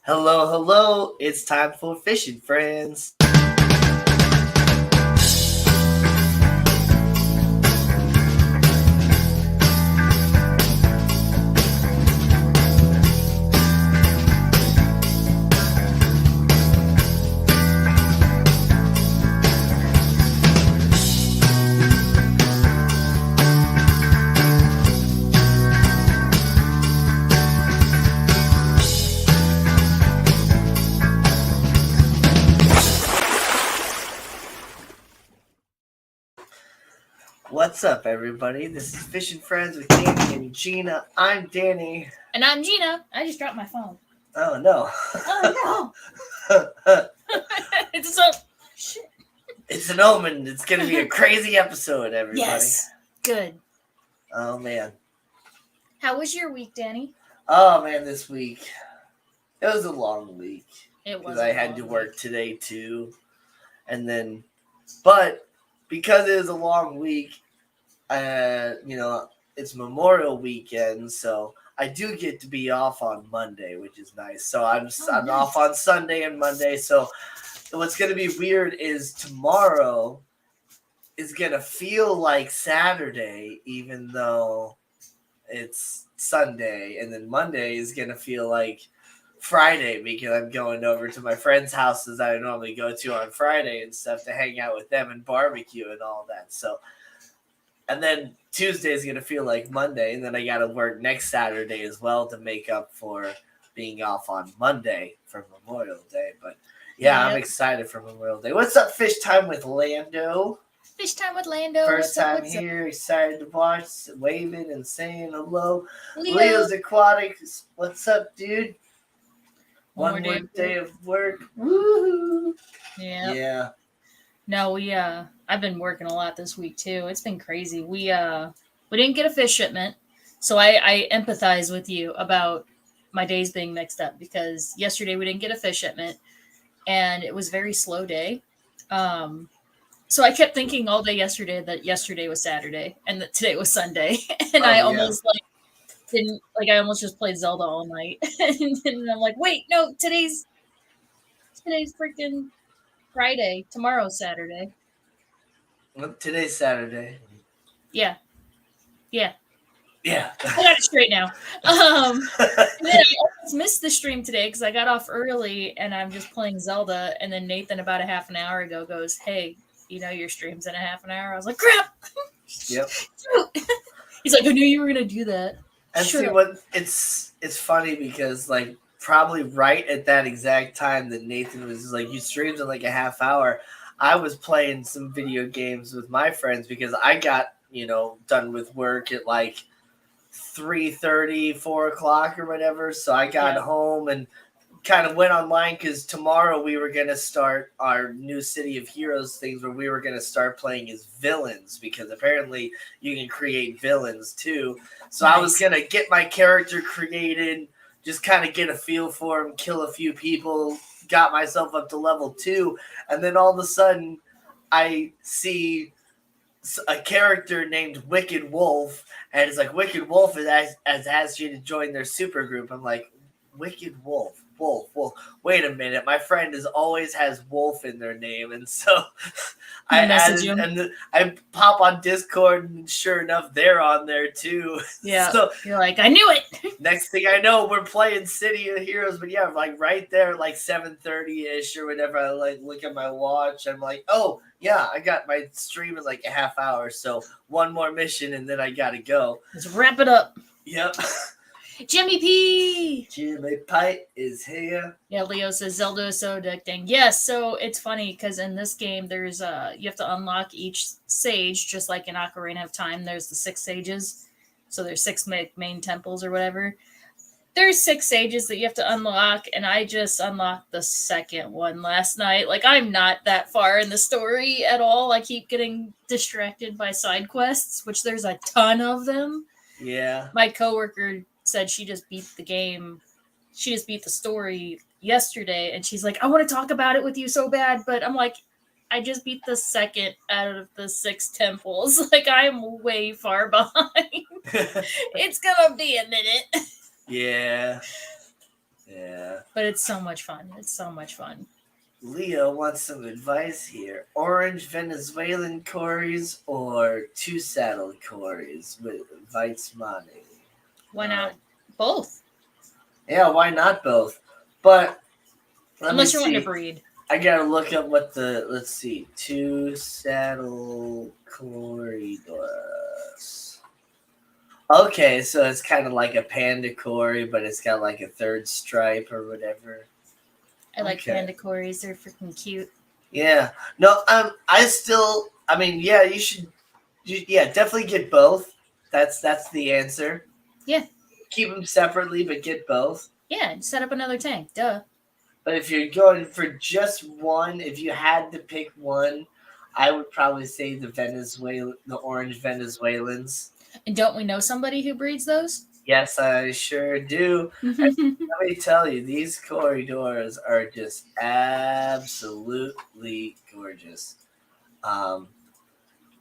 Hello, hello. It's time for Fishing Friends. What's up, everybody? This is Fishing Friends with Danny and Gina. I'm Danny. And I'm Gina. I just dropped my phone. Oh, no. Oh, no. It's a shit. It's an omen. It's going to be a crazy episode, everybody. Yes. Good. Oh, man. How was your week, Danny? Oh, man, this week. It was a long week. It was. Because I had to work today, too. But because it was a long week, it's Memorial Weekend, so I do get to be off on Monday, which is nice. So I'm nice. off on Sunday and Monday. So what's going to be weird is tomorrow is going to feel like Saturday, even though it's Sunday. And then Monday is going to feel like Friday because I'm going over to my friends' houses that I normally go to on Friday and stuff to hang out with them and barbecue and all that. So, and then Tuesday is going to feel like Monday, and then I got to work next Saturday as well to make up for being off on Monday for Memorial Day. But yeah, I'm excited for Memorial Day. What's up, Fish Time with Lando? Fish Time with Lando. First time here, excited to watch, waving and saying hello. Leo's Aquatics, what's up, dude? One more day of work. Woohoo! Yeah. No, I've been working a lot this week too. It's been crazy. We didn't get a fish shipment, so I empathize with you about my days being mixed up because yesterday we didn't get a fish shipment, and it was a very slow day. So I kept thinking all day yesterday that yesterday was Saturday and that today was Sunday, and I almost I almost just played Zelda all night, and then I'm like, wait, no, today's freaking Friday. Tomorrow's Saturday. Well, today's Saturday. Yeah. Yeah. I got it straight now. And then I almost missed the stream today because I got off early and I'm just playing Zelda. And then Nathan about a half an hour ago goes, hey, your stream's in a half an hour. I was like, crap. Yep. He's like, I knew you were going to do that. And see what it's funny because probably right at that exact time that Nathan was like, you streamed in like a half hour, I was playing some video games with my friends because I got, done with work at like 3:30, 4 o'clock or whatever. So I got home and kind of went online because tomorrow we were going to start our new City of Heroes things where we were going to start playing as villains because apparently you can create villains too. So nice. I was going to get my character created, just kind of get a feel for him, kill a few people, got myself up to level 2. And then all of a sudden I see a character named Wicked Wolf. And it's like, Wicked Wolf has asked you to join their super group. I'm like, Wicked Wolf. Wait a minute. My friend always has Wolf in their name. And so I added him. And I pop on Discord and sure enough, they're on there too. Yeah. So you're like, I knew it. Next thing I know, we're playing City of Heroes. But yeah, like right there, like 7:30-ish or whatever. I look at my watch. I'm like, oh yeah, I got my stream in like a half hour. So one more mission and then I got to go. Let's wrap it up. Yep. Jimmy P is here. Yeah, Leo says Zelda is so addicting. Yes, so it's funny because in this game there's you have to unlock each sage just like in Ocarina of Time. There's the 6 sages, so there's 6 main temples or whatever. There's 6 sages that you have to unlock, and I just unlocked the second one last night. Like I'm not that far in the story at all. I keep getting distracted by side quests, which there's a ton of them. Yeah. My coworker said she just beat the game. She just beat the story yesterday, and she's like, I want to talk about it with you so bad, but I'm like, I just beat the second out of the 6 temples. Like, I'm way far behind. It's gonna be a minute. Yeah. but it's so much fun. It's so much fun. Leo wants some advice here. Orange Venezuelan Corys or two saddle Corys with Weizmanning? Why not both? Yeah, why not both? But let me Unless you're wanting to see. breed. I gotta look up what let's see. Two saddle corridors. Okay, so it's kind of like a panda Cory, but it's got like a third stripe or whatever. I like panda Corys. They're freaking cute. Yeah. No, I mean, yeah, you should. Yeah, definitely get both. That's the answer. Yeah. Keep them separately, but get both. Yeah, set up another tank. Duh. But if you're going for just one, if you had to pick one, I would probably say the orange Venezuelans. And don't we know somebody who breeds those? Yes, I sure do. And let me tell you, these corridors are just absolutely gorgeous. Um,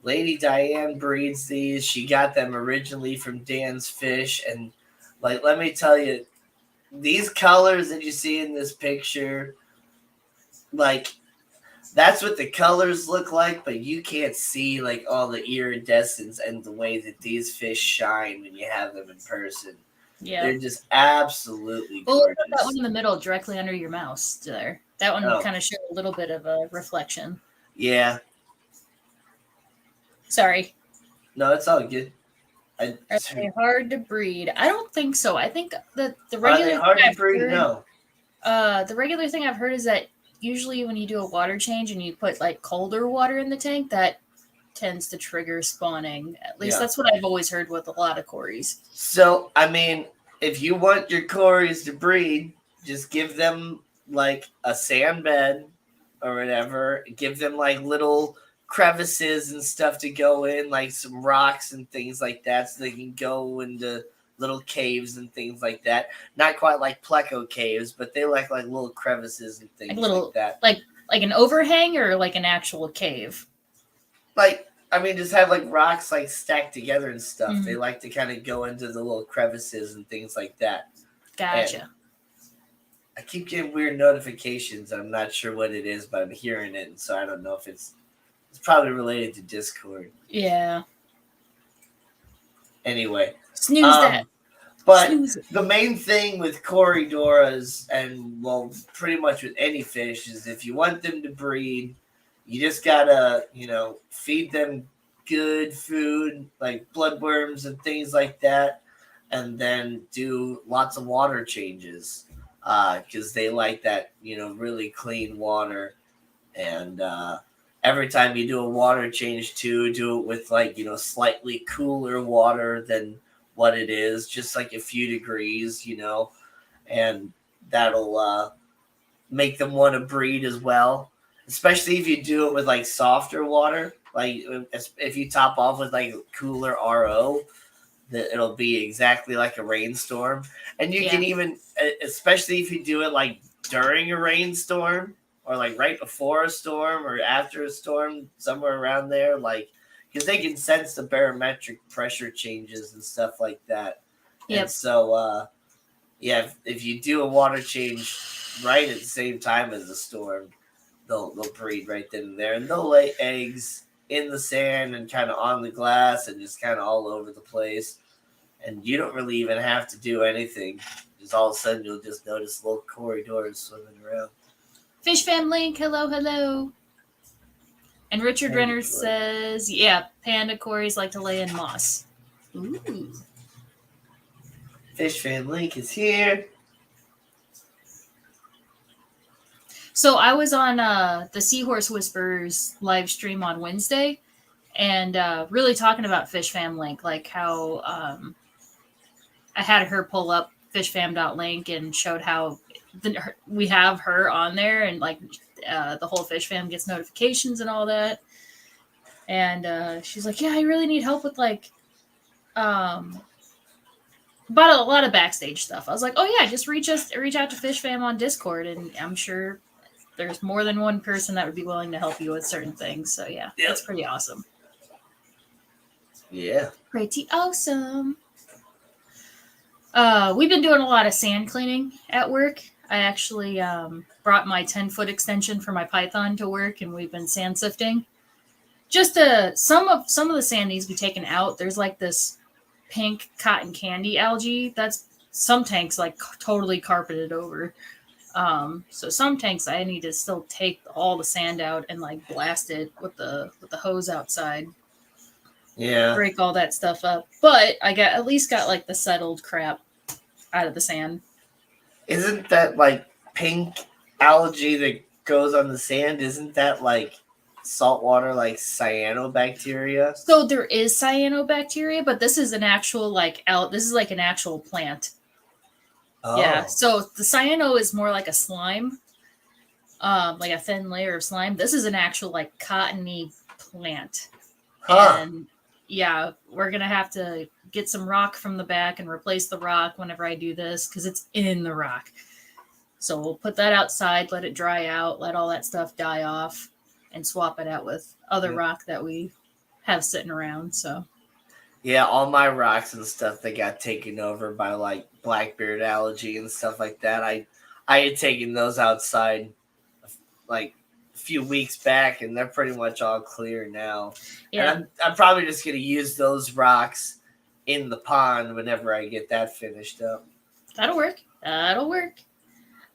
Lady Diane breeds these. She got them originally from Dan's Fish, and like, let me tell you, these colors that you see in this picture, like, that's what the colors look like, but you can't see like all the iridescence and the way that these fish shine when you have them in person. Yeah, they're just absolutely gorgeous. That one in the middle, directly under your mouse, there. That one kind of showed a little bit of a reflection. Yeah. Sorry. No, it's all good. Are they hard to breed? I don't think so. I think that the Are regular they hard to breed? No. The regular thing I've heard is that usually when you do a water change and you put like colder water in the tank, that tends to trigger spawning. At least that's what I've always heard with a lot of Corys. So, I mean, if you want your Corys to breed, just give them like a sand bed or whatever. Give them like little crevices and stuff to go in, like some rocks and things like that, so they can go into little caves and things like that. Not quite like Pleco caves, but they like little crevices and things like that. Like an overhang or like an actual cave? Like, I mean, just have like rocks like stacked together and stuff. Mm-hmm. They like to kind of go into the little crevices and things like that. Gotcha. And I keep getting weird notifications. I'm not sure what it is, but I'm hearing it, and so I don't know if it's probably related to Discord. Yeah. Anyway. Snooze that. But the main thing with corridoras and, well, pretty much with any fish is if you want them to breed, you just gotta, feed them good food like bloodworms and things like that, and then do lots of water changes because they like that, really clean water. And every time you do a water change too, do it with like, slightly cooler water than what it is, just like a few degrees, and that'll make them want to breed as well. Especially if you do it with like softer water, like if you top off with like cooler RO, that it'll be exactly like a rainstorm. And you can even, especially if you do it like during a rainstorm or like right before a storm or after a storm, somewhere around there, like, because they can sense the barometric pressure changes and stuff like that. Yep. And so, if you do a water change right at the same time as the storm, they'll breed right then and there, and they'll lay eggs in the sand and kind of on the glass and just kind of all over the place. And you don't really even have to do anything. Just all of a sudden you'll just notice little corridors swimming around. Fish Fam Link, hello. And Richard Renner says, panda Corys like to lay in moss. Ooh. Fish Fan Link is here. So I was on the Seahorse Whispers live stream on Wednesday and really talking about Fish Fam Link, like how I had her pull up fishfam.link and showed how we have her on there, and like the whole Fish Fam gets notifications and all that. And she's like, I really need help with like about a lot of backstage stuff. I was like, just reach out to Fish Fam on Discord, and I'm sure there's more than one person that would be willing to help you with certain things. So that's pretty awesome. Yeah. Pretty awesome. We've been doing a lot of sand cleaning at work. I actually brought my 10-foot extension for my python to work, and we've been sand sifting. Just some of the sand needs to be taken out. There's like this pink cotton candy algae that's some tanks like totally carpeted over. So some tanks I need to still take all the sand out and like blast it with the hose outside, Yeah. break all that stuff up. But I got at least got like the settled crap out of the sand. Isn't that like pink algae that goes on the sand? Isn't that like saltwater, like cyanobacteria? So there is cyanobacteria, but this is an actual this is like an actual plant. Yeah. Oh. So the cyano is more like a slime, like a thin layer of slime. This is an actual like cottony plant. Huh. And yeah, we're gonna have to get some rock from the back and replace the rock whenever I do this because it's in the rock. So we'll put that outside, let it dry out, let all that stuff die off, and swap it out with other rock that we have sitting around. So Yeah, all my rocks and stuff that got taken over by like blackbeard algae and stuff like that. I had taken those outside like a few weeks back, and they're pretty much all clear now. yeah, And I'm probably just gonna use those rocks in the pond whenever I get that finished up. that'll work. That'll work.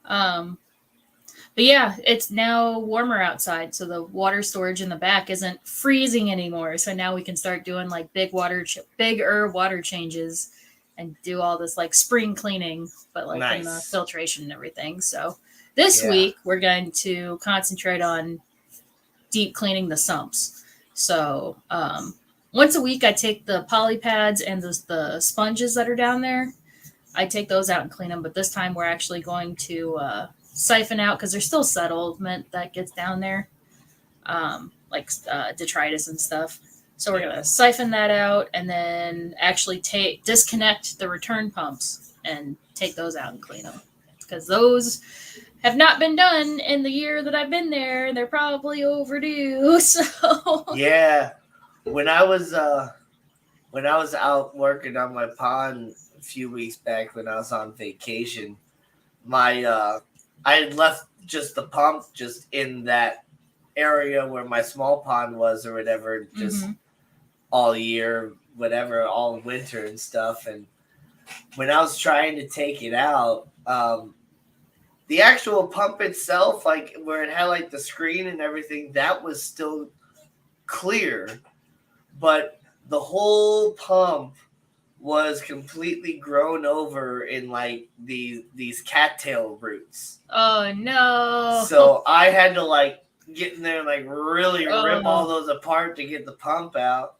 Um, but yeah, it's now warmer outside, so the water storage in the back isn't freezing anymore. So now we can start doing like bigger water changes and do all this like spring cleaning, but like in the Nice. filtration and everything. So this Yeah. week we're going to concentrate on deep cleaning the sumps. So once a week I take the poly pads and the sponges that are down there. I take those out and clean them, but this time we're actually going to siphon out because there's still settlement that gets down there, like detritus and stuff. So we're gonna siphon that out and then actually disconnect the return pumps and take those out and clean them because those have not been done in the year that I've been there. They're probably overdue. So Yeah. When I was out working on my pond a few weeks back when I was on vacation, my I had left just the pump just in that area where my small pond was or whatever, just all year, whatever, all winter and stuff. And when I was trying to take it out, the actual pump itself, like where it had like the screen and everything, that was still clear, but the whole pump was completely grown over in like these cattail roots. Oh no! So I had to like get in there and like really rip all those apart to get the pump out.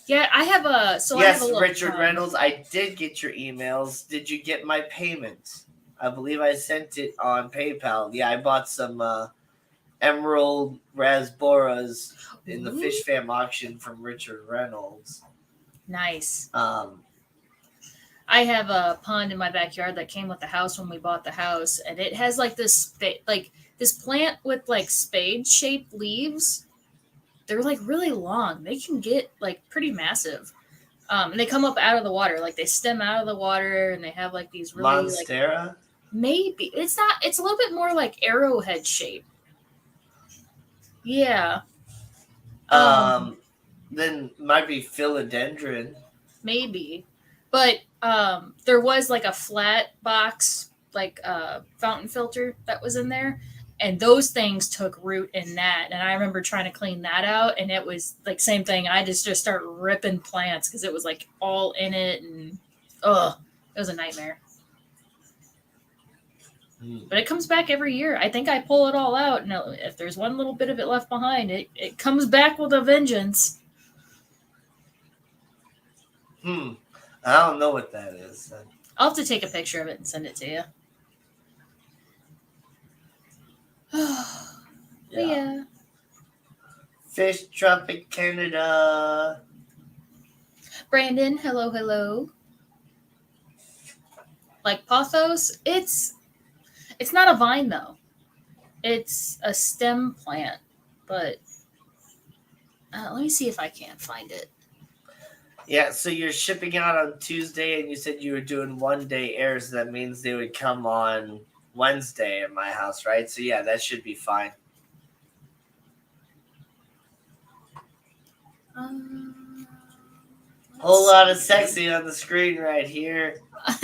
Yeah, I have a Yes, Richard Reynolds, I did get your emails. Did you get my payment? I believe I sent it on PayPal. Yeah, I bought some emerald rasboras in the Fish Fam auction from Richard Reynolds. Nice. I have a pond in my backyard that came with the house when we bought the house, and it has like this plant with like spade-shaped leaves. They're like really long. They can get like pretty massive. And they come up out of the water, like they stem out of the water, and they have like these really Monstera? Like, maybe it's not. It's a little bit more like arrowhead shape. Yeah. Then might be philodendron. Maybe, but there was like a flat box, like fountain filter that was in there, and those things took root in that. And I remember trying to clean that out, and it was like same thing. I just start ripping plants because it was like all in it, and it was a nightmare. But it comes back every year. I think I pull it all out, and if there's one little bit of it left behind, it comes back with a vengeance. I don't know what that is. I'll have to take a picture of it and send it to you. Yeah. Fish Tropic Canada. Brandon, hello. Like pothos, it's not a vine though. It's a stem plant, but let me see if I can't find it. Yeah, so you're shipping out on Tuesday, and you said you were doing 1 day airs. So that means they would come on Wednesday at my house, right? So yeah, that should be fine. Whole lot of sexy on the screen right here.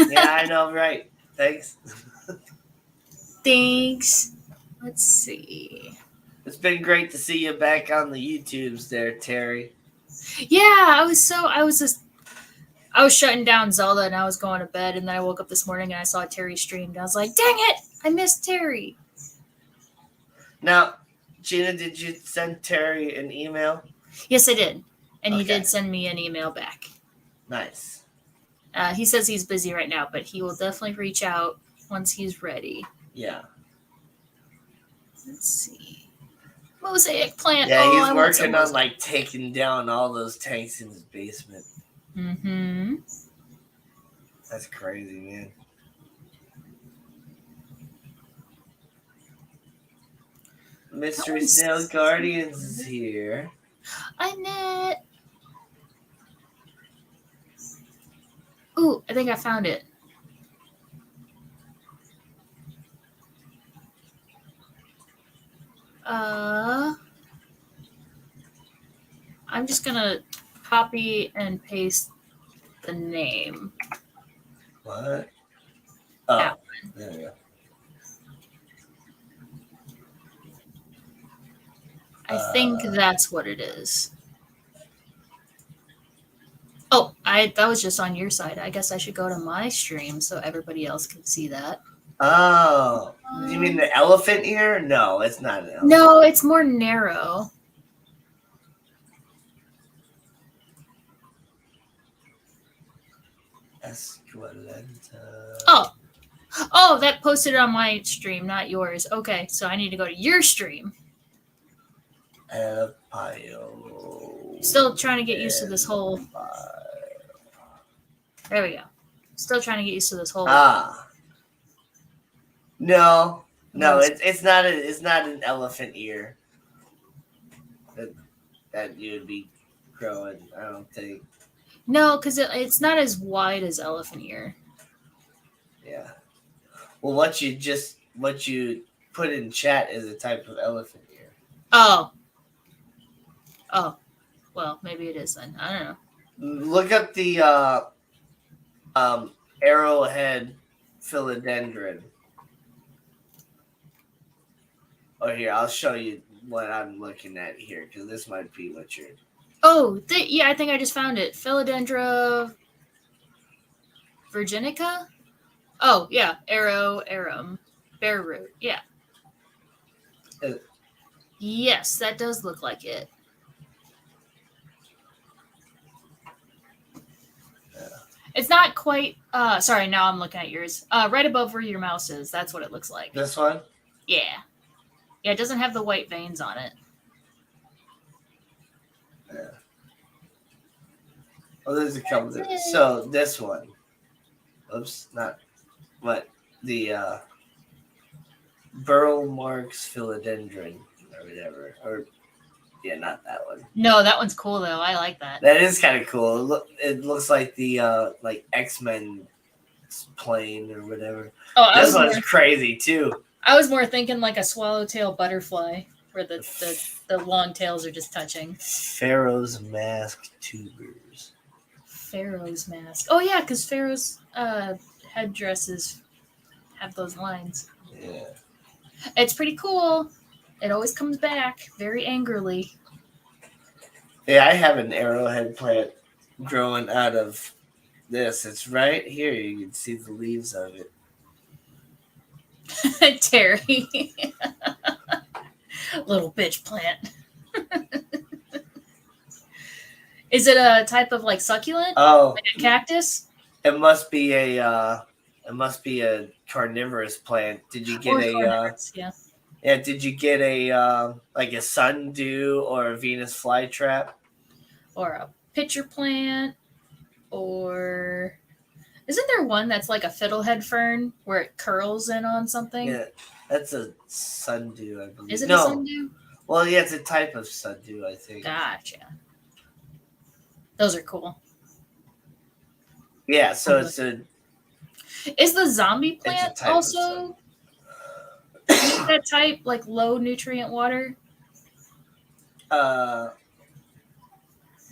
Yeah, I know, right? Thanks. Thanks. Let's see. It's been great to see you back on the YouTubes there, Terry. Yeah, I was shutting down Zelda and I was going to bed, and then I woke up this morning and I saw Terry streamed. I was like, dang it, I missed Terry. Now, Gina, did you send Terry an email? Yes, I did. And he did send me an email back. Nice. He says he's busy right now, but he will definitely reach out once he's ready. Yeah. Let's see. Mosaic plant. Yeah, he's working on like taking down all those tanks in his basement. Mm-hmm. That's crazy, man. Mystery Snail Guardians is here. Annette. Ooh, I think I found it. I'm just gonna copy and paste the name. What? Oh, there we go. I think that's what it is. Oh, that was just on your side. I guess I should go to my stream so everybody else can see that. Oh, you mean the elephant ear? No, it's not an elephant. No, it's more narrow. Oh, that posted on my stream, not yours. Okay, so I need to go to your stream. Still trying to get used to this whole. There we go. Still trying to get used to this whole. No, it's not an elephant ear that you would be growing. I don't think. No, because it's not as wide as elephant ear. Yeah. Well, what you put in chat is a type of elephant ear. Oh. Well, maybe it is then. I don't know. Look up the arrowhead philodendron. Oh, here, I'll show you what I'm looking at here, because this might be what you're... Oh, yeah, I think I just found it. Philodendra virginica? Oh, yeah. Arum. Bare root. Yeah. Yes, that does look like it. It's not quite... sorry, now I'm looking at yours. Right above where your mouse is. That's what it looks like. This one? Yeah. Yeah, it doesn't have the white veins on it. Yeah. Oh, there's a couple of... So, this one. Oops, not... What? The, Burl Marks philodendron, or whatever. Or... Yeah, not that one. No, that one's cool though. I like that. That is kind of cool. It looks like the like X-Men plane or whatever. Oh, this one's crazy too. I was more thinking like a swallowtail butterfly, where the long tails are just touching. Pharaoh's mask tubers. Pharaoh's mask. Oh yeah, because Pharaoh's headdresses have those lines. Yeah. It's pretty cool. It always comes back very angrily. Yeah, I have an arrowhead plant growing out of this. It's right here. You can see the leaves of it. Terry. Little bitch plant. Is it a type of like succulent? Oh. Like a cactus? It must be a carnivorous plant. Did you get yeah. Yeah, did you get a like a sundew or a Venus flytrap? Or a pitcher plant? Or isn't there one that's like a fiddlehead fern where it curls in on something? Yeah, that's a sundew, I believe. Is it a sundew? Well, yeah, it's a type of sundew, I think. Gotcha. Those are cool. Yeah, so it's a Is the zombie plant type of also that type, like low nutrient water? Or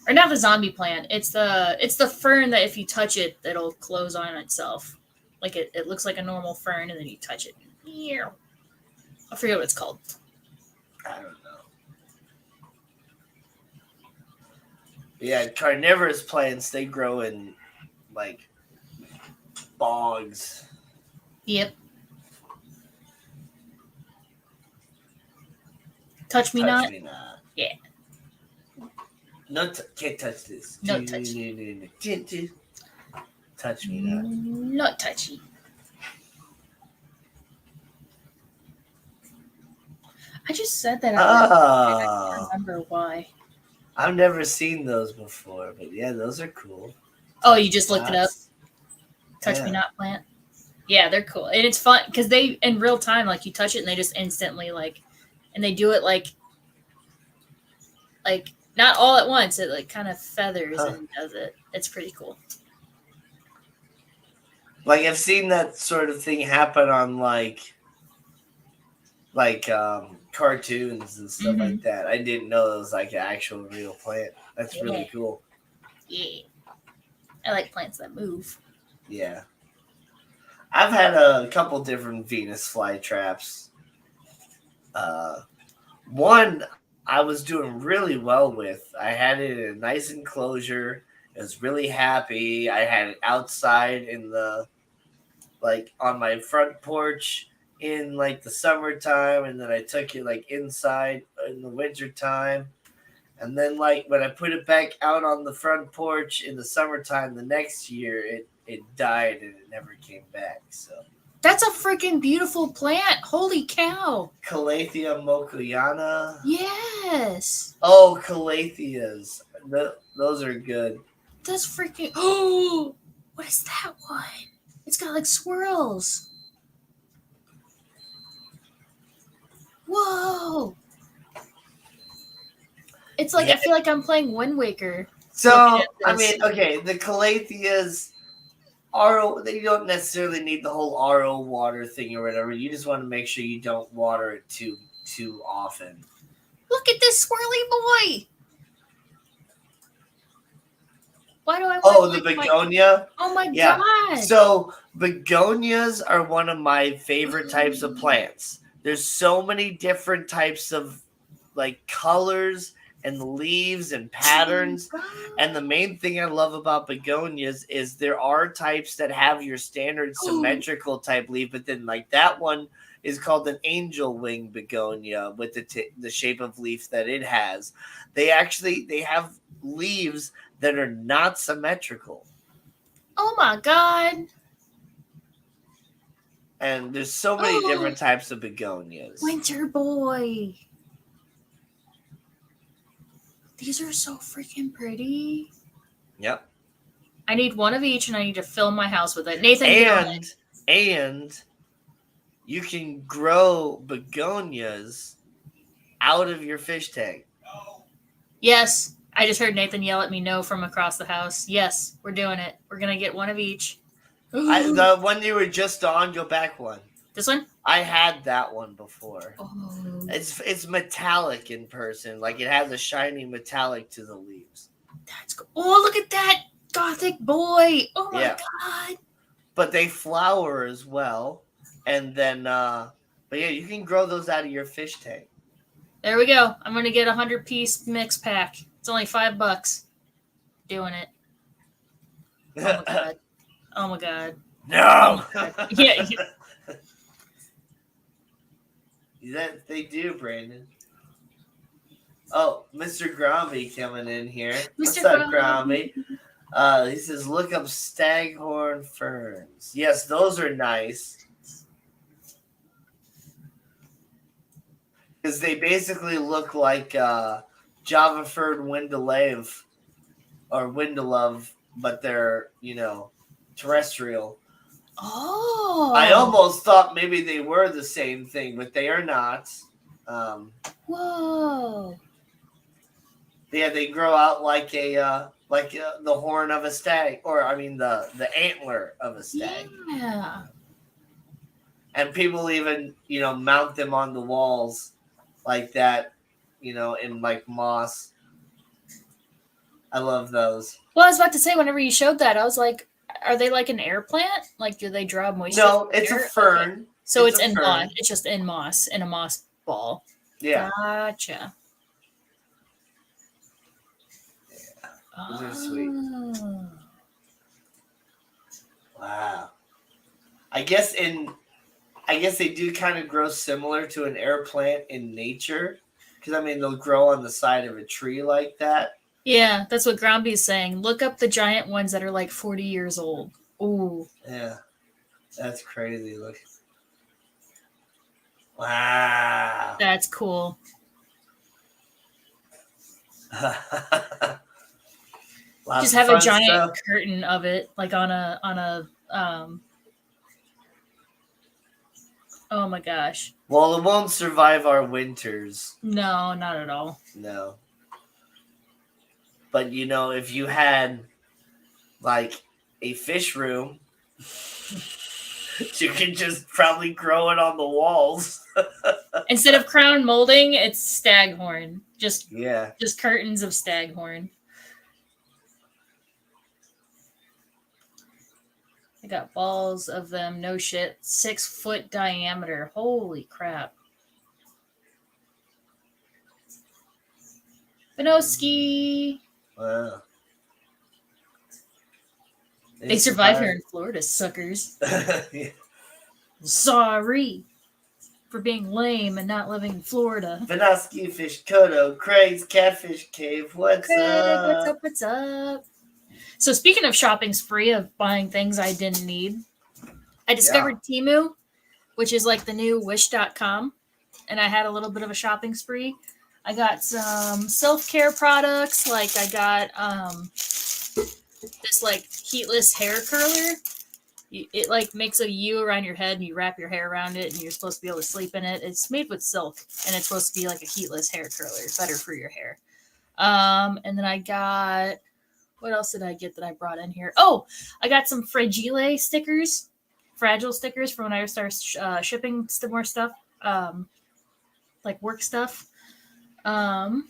not the zombie plant. It's the fern that if you touch it, it'll close on itself. Like it looks like a normal fern, and then you touch it. I forget what it's called. I don't know. Yeah, carnivorous plants, they grow in like bogs. Yep. Touch me not. Yeah. No, can't touch this. No touch. Touch me not. Not touchy. I just said that. I can't remember why. I've never seen those before, but yeah, those are cool. Oh, you just looked it up? Touch me not plant? Yeah, they're cool. And it's fun because they, in real time, like you touch it and they just instantly and they do it like not all at once. It like kind of feathers and does it. It's pretty cool. Like I've seen that sort of thing happen on like cartoons and stuff like that. I didn't know it was like an actual real plant. That's really cool. Yeah. I like plants that move. Yeah. I've had a couple different Venus flytraps. One I was doing really well with. I had it in a nice enclosure. I was really happy. I had it outside in the on my front porch in the summertime, and then I took it inside in the wintertime. And then when I put it back out on the front porch in the summertime the next year, it died and it never came back. So that's a freaking beautiful plant. Holy cow. Calathea mokoyana. Yes. Oh, Calatheas. Those are good. That's freaking... Oh, what is that one? It's got swirls. Whoa. It's I feel like I'm playing Wind Waker. So, I mean, okay, the Calatheas... they don't necessarily need the whole RO water thing or whatever. You just want to make sure you don't water it too often. Look at this swirly boy. Why do I want the begonia? Oh my god. So begonias are one of my favorite types of plants. There's so many different types of colors and leaves and patterns. And the main thing I love about begonias is there are types that have your standard symmetrical type leaf, but then that one is called an angel wing begonia with the shape of leaf that it has. They have leaves that are not symmetrical. Oh my god. And there's so many different types of begonias. Winter boy. These are so freaking pretty. Yep. I need one of each, and I need to fill my house with it. Nathan, and you can grow begonias out of your fish tank. Yes. I just heard Nathan yell at me no from across the house. Yes, we're doing it. We're going to get one of each. The one you were just on, go back one. This one? I had that one before. Oh. It's metallic in person. It has a shiny metallic to the leaves. That's cool. Oh, look at that gothic boy. Oh my god. But they flower as well. And then, but yeah, you can grow those out of your fish tank. There we go. I'm going to get a 100-piece mix pack. It's only $5. Doing it. Oh my god. Oh my god. No. Oh my god. Yeah. That they do, Brandon. Oh, Mr. Gromby coming in here. What's up, Gromby? He says, look up staghorn ferns. Yes, those are nice. Because they basically look like Java fern Windelave or Windelove, but they're, terrestrial. Oh. I almost thought maybe they were the same thing, but they are not. Whoa. Yeah, they grow out like like the horn of a stag, or I mean the antler of a stag. Yeah. And people even mount them on the walls like that, in like moss. I love those. Well, I was about to say, whenever you showed that, I was like, are they like an air plant? Like, do they draw moisture? No, it's a fern. Okay. So it's a in fern. moss. It's just in moss, in a moss ball. Yeah. Gotcha. Yeah. Those are sweet. Wow. I guess they do kind of grow similar to an air plant in nature. Because, I mean, they'll grow on the side of a tree like that. Yeah, that's what Groundby's saying. Look up the giant ones that are like 40 years old. Ooh. Yeah. That's crazy. Look. Wow. That's cool. Just have a giant stuff. curtain of it, like on a oh my gosh. Well, it won't survive our winters. No, not at all. No. But if you had like a fish room, you can just probably grow it on the walls. Instead of crown molding, it's staghorn. Just curtains of staghorn. I got balls of them, no shit. 6-foot diameter. Holy crap. Benoski. Wow. They survive here in Florida, suckers. Yeah. Sorry for being lame and not living in Florida. Benoski Fish Kodo, Craig's Catfish Cave. What's up? What's up? So speaking of shopping spree of buying things I didn't need, I discovered Temu, which is like the new Wish.com, and I had a little bit of a shopping spree. I got some self-care products, like I got this like heatless hair curler. It like makes a U around your head and you wrap your hair around it and you're supposed to be able to sleep in it. It's made with silk and it's supposed to be like a heatless hair curler, better for your hair. And then I got, what else did I get that I brought in here? Oh, I got some fragile stickers for when I start shipping some more stuff, like work stuff. I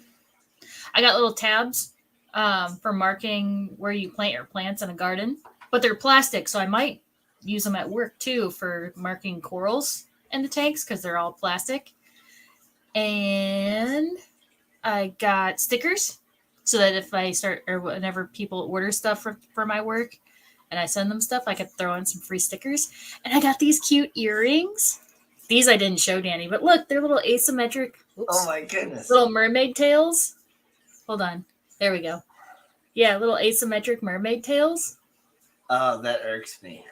got little tabs for marking where you plant your plants in a garden, but they're plastic, so I might use them at work too for marking corals in the tanks because they're all plastic. And I got stickers so that if I start, or whenever people order stuff for my work and I send them stuff, I could throw in some free stickers. And I got these cute earrings. These I didn't show Danny, but look, they're little asymmetric. Oops, oh my goodness. Little mermaid tails. Hold on. There we go. Yeah, little asymmetric mermaid tails. Oh, that irks me.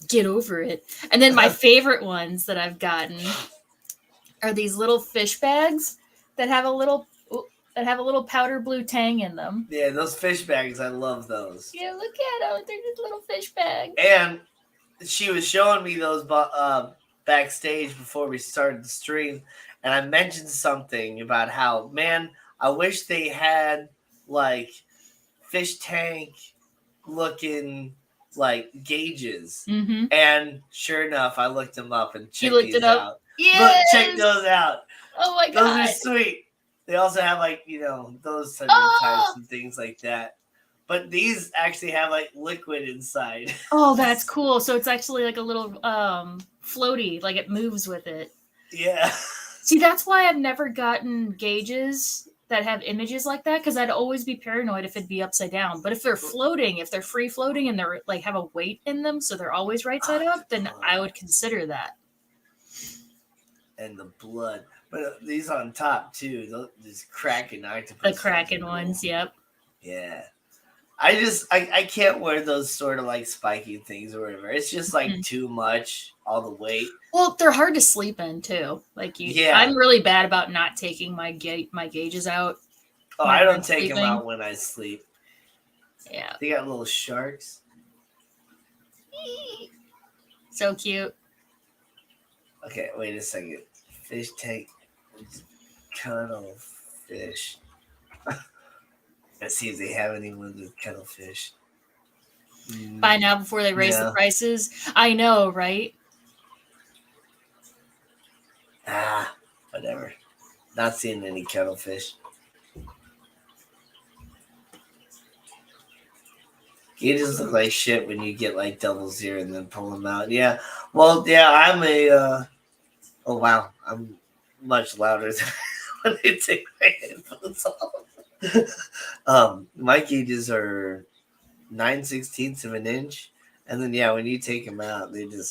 Get over it. And then my favorite ones that I've gotten are these little fish bags that have a little powder blue tang in them. Yeah, those fish bags, I love those. Yeah, look at them. They're just little fish bags. And she was showing me those backstage before we started the stream, and I mentioned something about how, man, I wish they had like fish tank looking like gauges. Mm-hmm. And sure enough, I looked them up and checked these up? out. Yes! Look, check those out. Oh my god. Those are sweet. They also have like, those types and things like that. But these actually have like liquid inside. Oh, that's cool. So it's actually like a little floaty, like it moves with it. Yeah. See, that's why I've never gotten gauges that have images like that, because I'd always be paranoid if it'd be upside down. But if they're floating, if they're free floating and they're like have a weight in them, so they're always right side up, then I would consider that. And the blood. But these on top too, these Kraken octopus. The Kraken ones, yep. Yeah. I can't wear those sort of like spiky things or whatever. It's just like too much, all the weight. Well, they're hard to sleep in too. Like I'm really bad about not taking my gauges out. Oh, I don't take them out when I sleep. Yeah. They got little sharks. So cute. Okay, wait a second. Fish tank cuddle fish. Let's see if they have anyone with cuttlefish. Buy now before they raise the prices. I know, right? Whatever. Not seeing any cuttlefish. You just look like shit when you get like 00 and then pull them out. Yeah. Well, yeah, I'm a. Oh, wow. I'm much louder than when I take my headphones off. My gauges are 9/16 of an inch. And then, yeah, when you take them out, they do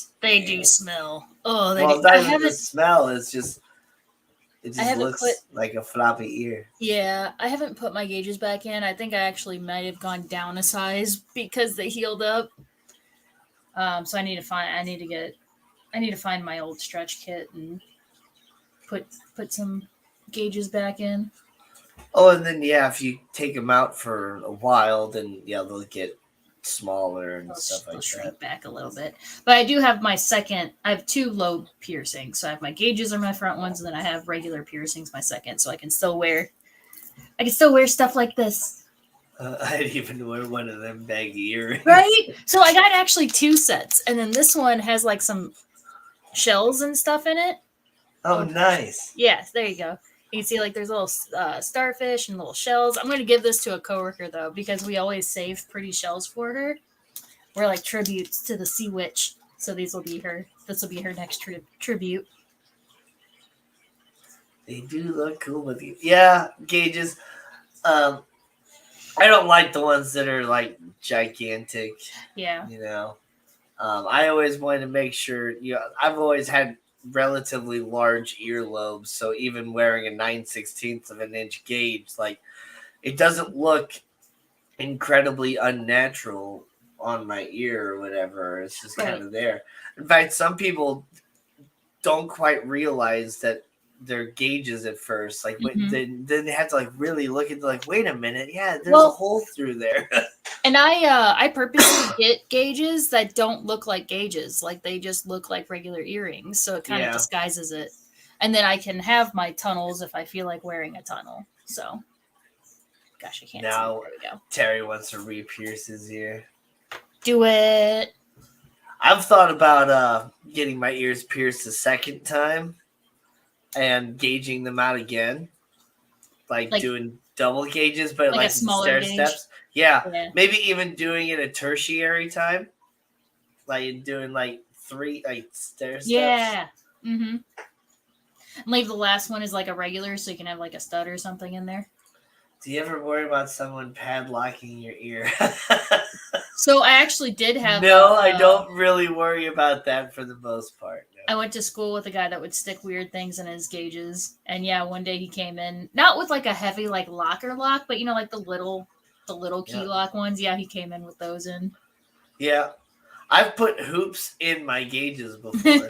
smell. Oh, they well, do. it's not even the smell. It's just. It just looks like a floppy ear. Yeah, I haven't put my gauges back in. I think I actually might have gone down a size because they healed up. So I need to find my old stretch kit and put some gauges back in. Oh, and then yeah, if you take them out for a while, then yeah, they'll get smaller and stuff like that. Shrink back a little bit. But I do have I have 2 lobe piercings. So I have my gauges are my front ones, and then I have regular piercings my second. So I can still wear stuff like this. I'd even wear one of them baggy earrings. Right? So I got actually 2 sets, and then this one has like some shells and stuff in it. Oh, nice. Yes, there you go. You can see like there's little starfish and little shells. I'm going to give this to a coworker though, because we always save pretty shells for her. We're like tributes to the sea witch. So this will be her next tribute. They do look cool with you. Yeah, gauges. I don't like the ones that are like gigantic. Yeah. I always wanted to make sure, I've always had relatively large earlobes, so even wearing a 9/16 of an inch gauge, like, it doesn't look incredibly unnatural on my ear or whatever. It's just kind of there. In fact, some people don't quite realize that they're gauges at first. Like, then they have to like really look into like, wait a minute, yeah, there's a hole through there. And I purposely get gauges that don't look like gauges. Like, they just look like regular earrings. So it kind of disguises it. And then I can have my tunnels if I feel like wearing a tunnel. So, gosh, I can't see. There we go. Terry wants to re-pierce his ear. Do it. I've thought about getting my ears pierced a second time and gauging them out again. Like doing double gauges, but like stair steps. Yeah. Maybe even doing it a tertiary time. Like doing like 3 like stair steps. Yeah. Mm-hmm. And leave the last one as like a regular so you can have like a stud or something in there. Do you ever worry about someone padlocking your ear? So I actually did have... No, I don't really worry about that for the most part. No. I went to school with a guy that would stick weird things in his gauges. And yeah, one day he came in, not with like a heavy like locker lock, but like the little key lock ones. Yeah, he came in with those in. Yeah. I've put hoops in my gauges before.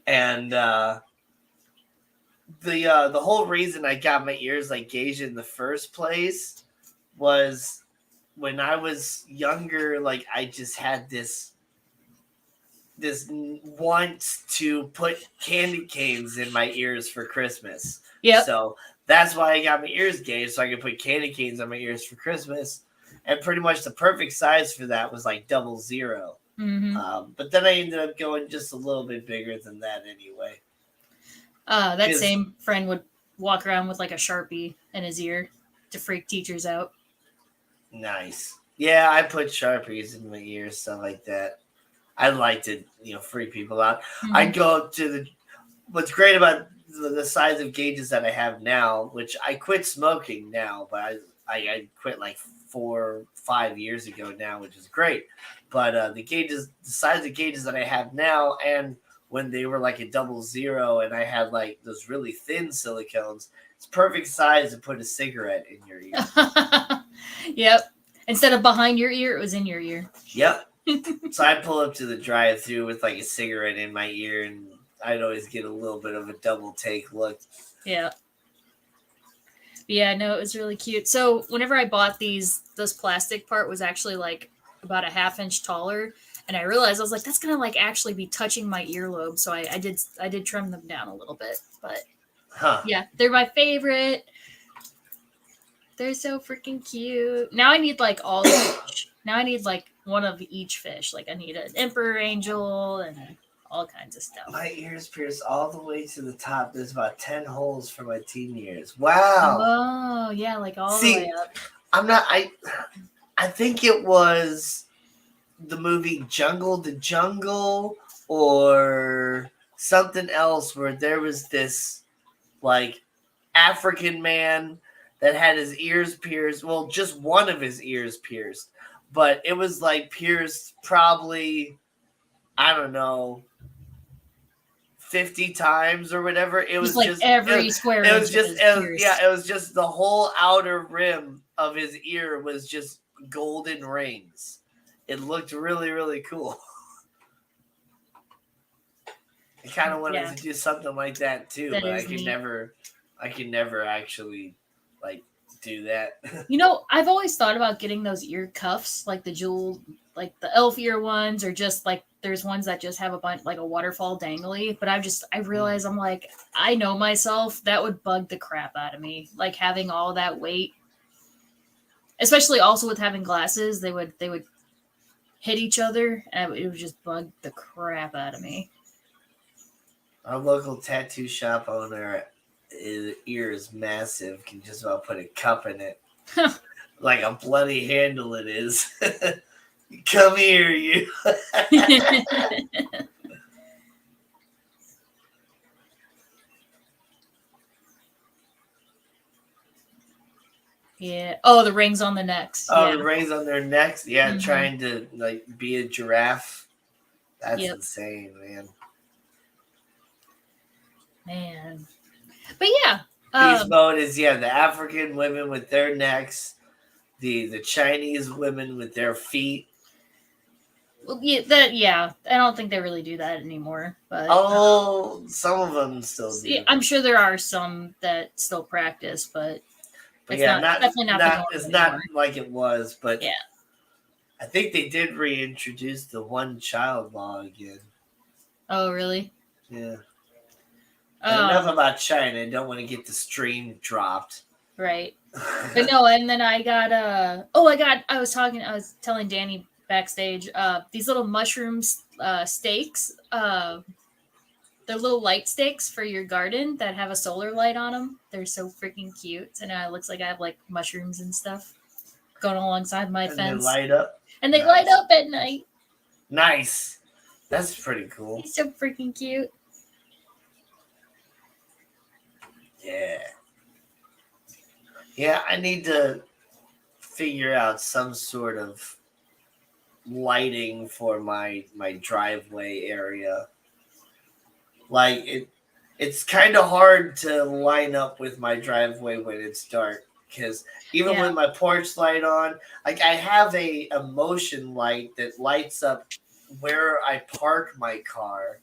And the whole reason I got my ears like gauged in the first place was when I was younger. Like, I just had this want to put candy canes in my ears for Christmas. Yeah. So that's why I got my ears gauged, so I could put candy canes on my ears for Christmas. And pretty much the perfect size for that was like 00. Mm-hmm. But then I ended up going just a little bit bigger than that anyway. That same friend would walk around with like a Sharpie in his ear to freak teachers out. Nice. Yeah, I put Sharpies in my ears, stuff like that. I like to, freak people out. Mm-hmm. I'd go to what's great about the size of gauges that I have now, which I quit smoking now, but I quit like 4 or 5 years ago now, which is great. But the size of gauges that I have now, and when they were like a 00 and I had like those really thin silicones, it's perfect size to put a cigarette in your ear. Yep. Instead of behind your ear, it was in your ear. Yep. So I'd pull up to the drive-thru with like a cigarette in my ear, and I'd always get a little bit of a double take look. Yeah. Yeah, no, it was really cute. So whenever I bought this plastic part was actually like about a 1/2 inch taller. And I realized, I was like, that's going to like actually be touching my earlobe. So I did trim them down a little bit, but yeah, they're my favorite. They're so freaking cute. Now I need like all the fish. Now I need like one of each fish. Like I need an emperor angel and all kinds of stuff. My ears pierced all the way to the top. There's about 10 holes for my teen years. Wow. Oh yeah, like all the way up. I'm not. I think it was the movie Jungle to Jungle or something else where there was this like African man that had his ears pierced. Well, just one of his ears pierced, but it was like pierced probably, I don't know, 50 times or whatever. It was like just every square it was inch just of his ears. it was just the whole outer rim of his ear was just golden rings. It looked really, really cool. I kind of wanted to do something like that too, but I could never actually like do that. You know, I've always thought about getting those ear cuffs, like the jewel, like the elf ear ones, or just like there's ones that just have a bunch, like a waterfall dangly. But I realize I'm like, I know myself, that would bug the crap out of me. Like having all that weight, especially also with having glasses, they would hit each other, and it would just bug the crap out of me. Our local tattoo shop owner, his ear is massive. Can just about put a cup in it. Like a bloody handle it is. Come here, you. Yeah. Oh, the rings on the necks. Oh, yeah. The rings on their necks. Yeah, trying to like be a giraffe. That's insane, man. Man. But yeah. Beast mode is the African women with their necks, the Chinese women with their feet. Well, yeah, I don't think they really do that anymore. But some of them still do. Yeah, I'm sure there are some that still practice, but it's definitely not the norm it's anymore. not like it was. But yeah, I think they did reintroduce the one child law again. Oh, really? Yeah. Enough about China. I don't want to get the stream dropped. Right. But no, and then I got I was telling Danny backstage, these little mushrooms steaks, they're little light stakes for your garden that have a solar light on them. They're so freaking cute. And now it looks like I have like mushrooms and stuff going alongside my fence. They light up. And they light up at night. Nice. That's pretty cool. He's so freaking cute. Yeah. Yeah, I need to figure out some sort of lighting for my driveway area. Like it's kind of hard to line up with my driveway when it's dark because even with my porch light on, like I have a motion light that lights up where I park my car,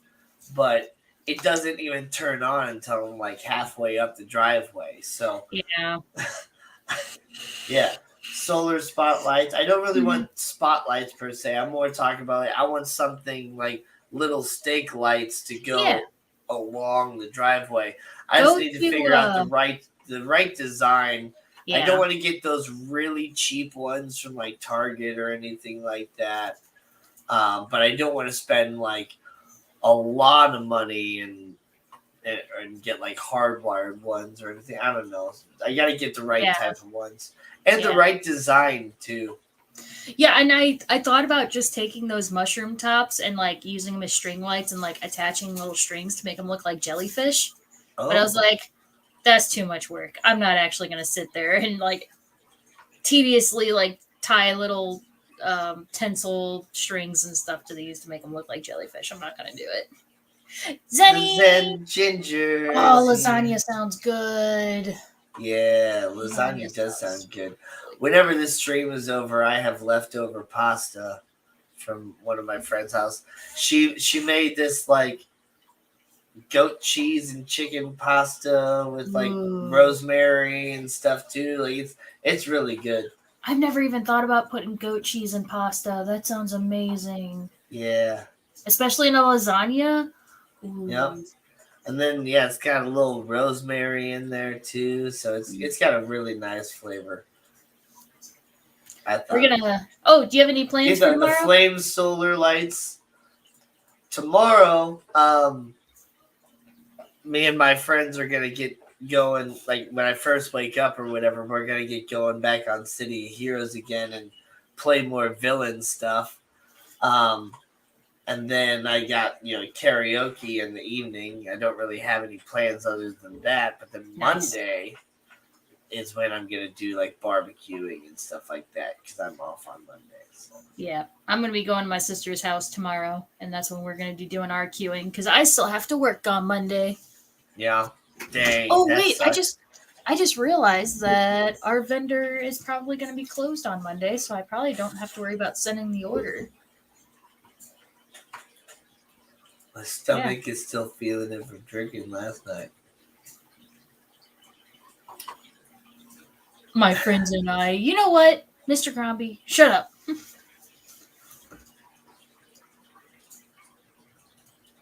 but it doesn't even turn on until I'm like halfway up the driveway. So yeah, solar spotlights. I don't really want spotlights per se. I'm more talking about I want something like little stake lights to go along the driveway. I just need to figure out the right design. Yeah. I don't want to get those really cheap ones from like Target or anything like that. But I don't want to spend like a lot of money and get like hardwired ones or anything. I don't know. I got to get the right type of ones and the right design too. Yeah, and I thought about just taking those mushroom tops and like using them as string lights and like attaching little strings to make them look like jellyfish. Oh. But I was like, that's too much work. I'm not actually going to sit there and like tediously like tie little tinsel strings and stuff to these to make them look like jellyfish. I'm not going to do it. Zenny! Zen ginger. Oh, lasagna sounds good. Yeah, lasagna does sound good. Whenever this stream is over, I have leftover pasta from one of my friend's house. She made this like goat cheese and chicken pasta with like rosemary and stuff too. Like it's really good. I've never even thought about putting goat cheese in pasta. That sounds amazing. Yeah. Especially in a lasagna. Ooh. Yep. And then it's got a little rosemary in there too, so it's got a really nice flavor. I thought. We're gonna. Oh, do you have any plans for tomorrow? The flame solar lights. Tomorrow, me and my friends are gonna get going. Like when I first wake up or whatever, we're gonna get going back on City of Heroes again and play more villain stuff. And then I got karaoke in the evening. I don't really have any plans other than that. But then Monday is when I'm gonna do like barbecuing and stuff like that because I'm off on Monday. So. Yeah, I'm gonna be going to my sister's house tomorrow, and that's when we're gonna be doing our queuing because I still have to work on Monday. Yeah. Dang. Oh wait, sucks. I just realized that our vendor is probably gonna be closed on Monday, so I probably don't have to worry about sending the order. My stomach is still feeling it from drinking last night. My friends and I. You know what, Mr. Crombie? Shut up.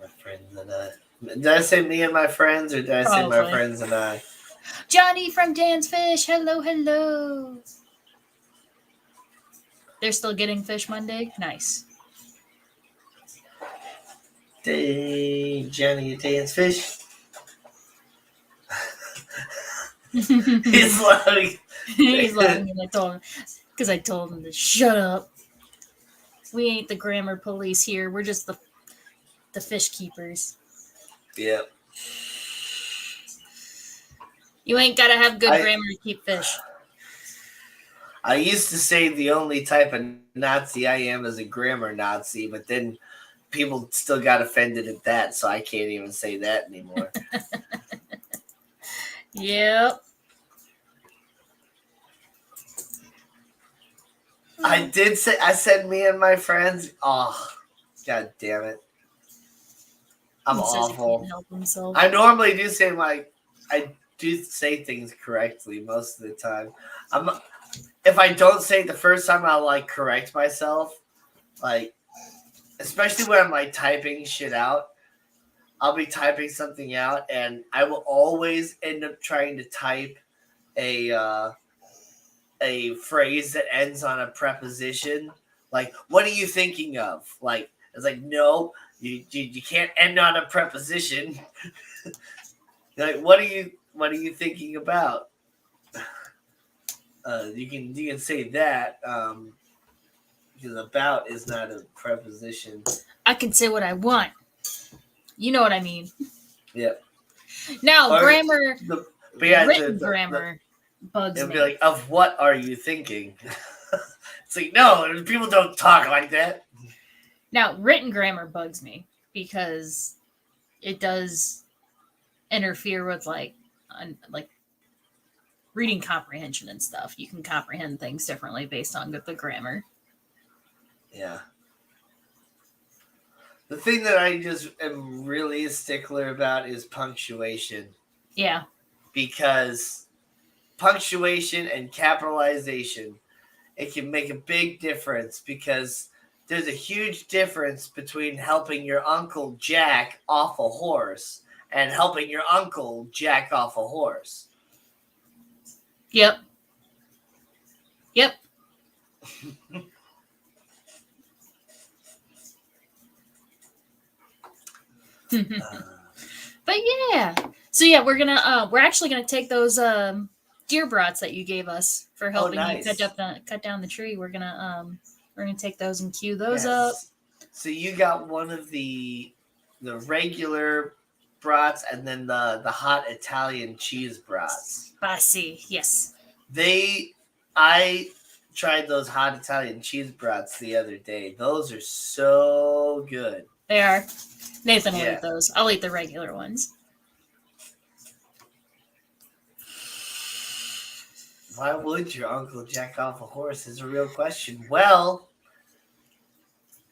My friends and I. Did I say me and my friends, or did I say my friends and I? Johnny from Dan's Fish. Hello, hello. They're still getting fish Monday? Nice. Johnny Dan's Fish. He's laughing. He's laughing, and I told him to shut up. We ain't the grammar police here. We're just the fish keepers. Yep. You ain't gotta have good grammar to keep fish. I used to say the only type of Nazi I am is a grammar Nazi, but then people still got offended at that, so I can't even say that anymore. Yep. I said me and my friends. Oh, god damn it. I'm awful. I normally do say I do say things correctly most of the time. If I don't say it the first time, I'll like correct myself. Like, especially when I'm like typing shit out. I'll be typing something out, and I will always end up trying to type a phrase that ends on a preposition. Like, what are you thinking of? Like, it's like, no, you can't end on a preposition. Like, what are you thinking about? You can say that because about is not a preposition. I can say what I want. You know what I mean. Yep. Now, grammar, written grammar bugs me. It'll be like, of what are you thinking? It's like, no, people don't talk like that. Now, written grammar bugs me because it does interfere with like reading comprehension and stuff. You can comprehend things differently based on the grammar. Yeah. The thing that I just am really a stickler about is punctuation. Yeah. Because punctuation and capitalization, it can make a big difference because there's a huge difference between helping your Uncle Jack off a horse and helping your uncle jack off a horse. Yep. But yeah. So yeah, we're actually gonna take those deer brats that you gave us for helping you cut down the tree. We're gonna take those and queue those up. So you got one of the regular brats and then the hot Italian cheese brats. Spicy, yes. I tried those hot Italian cheese brats the other day. Those are so good. They are. Nathan will eat those. I'll eat the regular ones. Why would your uncle jack off a horse is a real question. Well,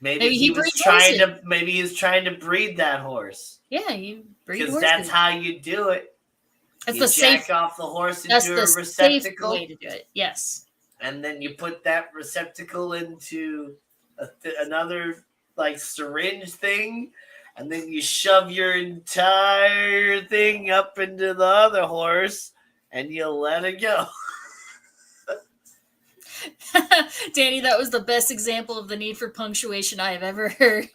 maybe he was trying to. Maybe he was trying to breed that horse. Yeah, you breed horses. Because that's how you do it. That's the safe. Jack off the horse into that's a the receptacle. Safe way to do it. Yes. And then you put that receptacle into another like syringe thing, and then you shove your entire thing up into the other horse, and you let it go. Danny, that was the best example of the need for punctuation I have ever heard.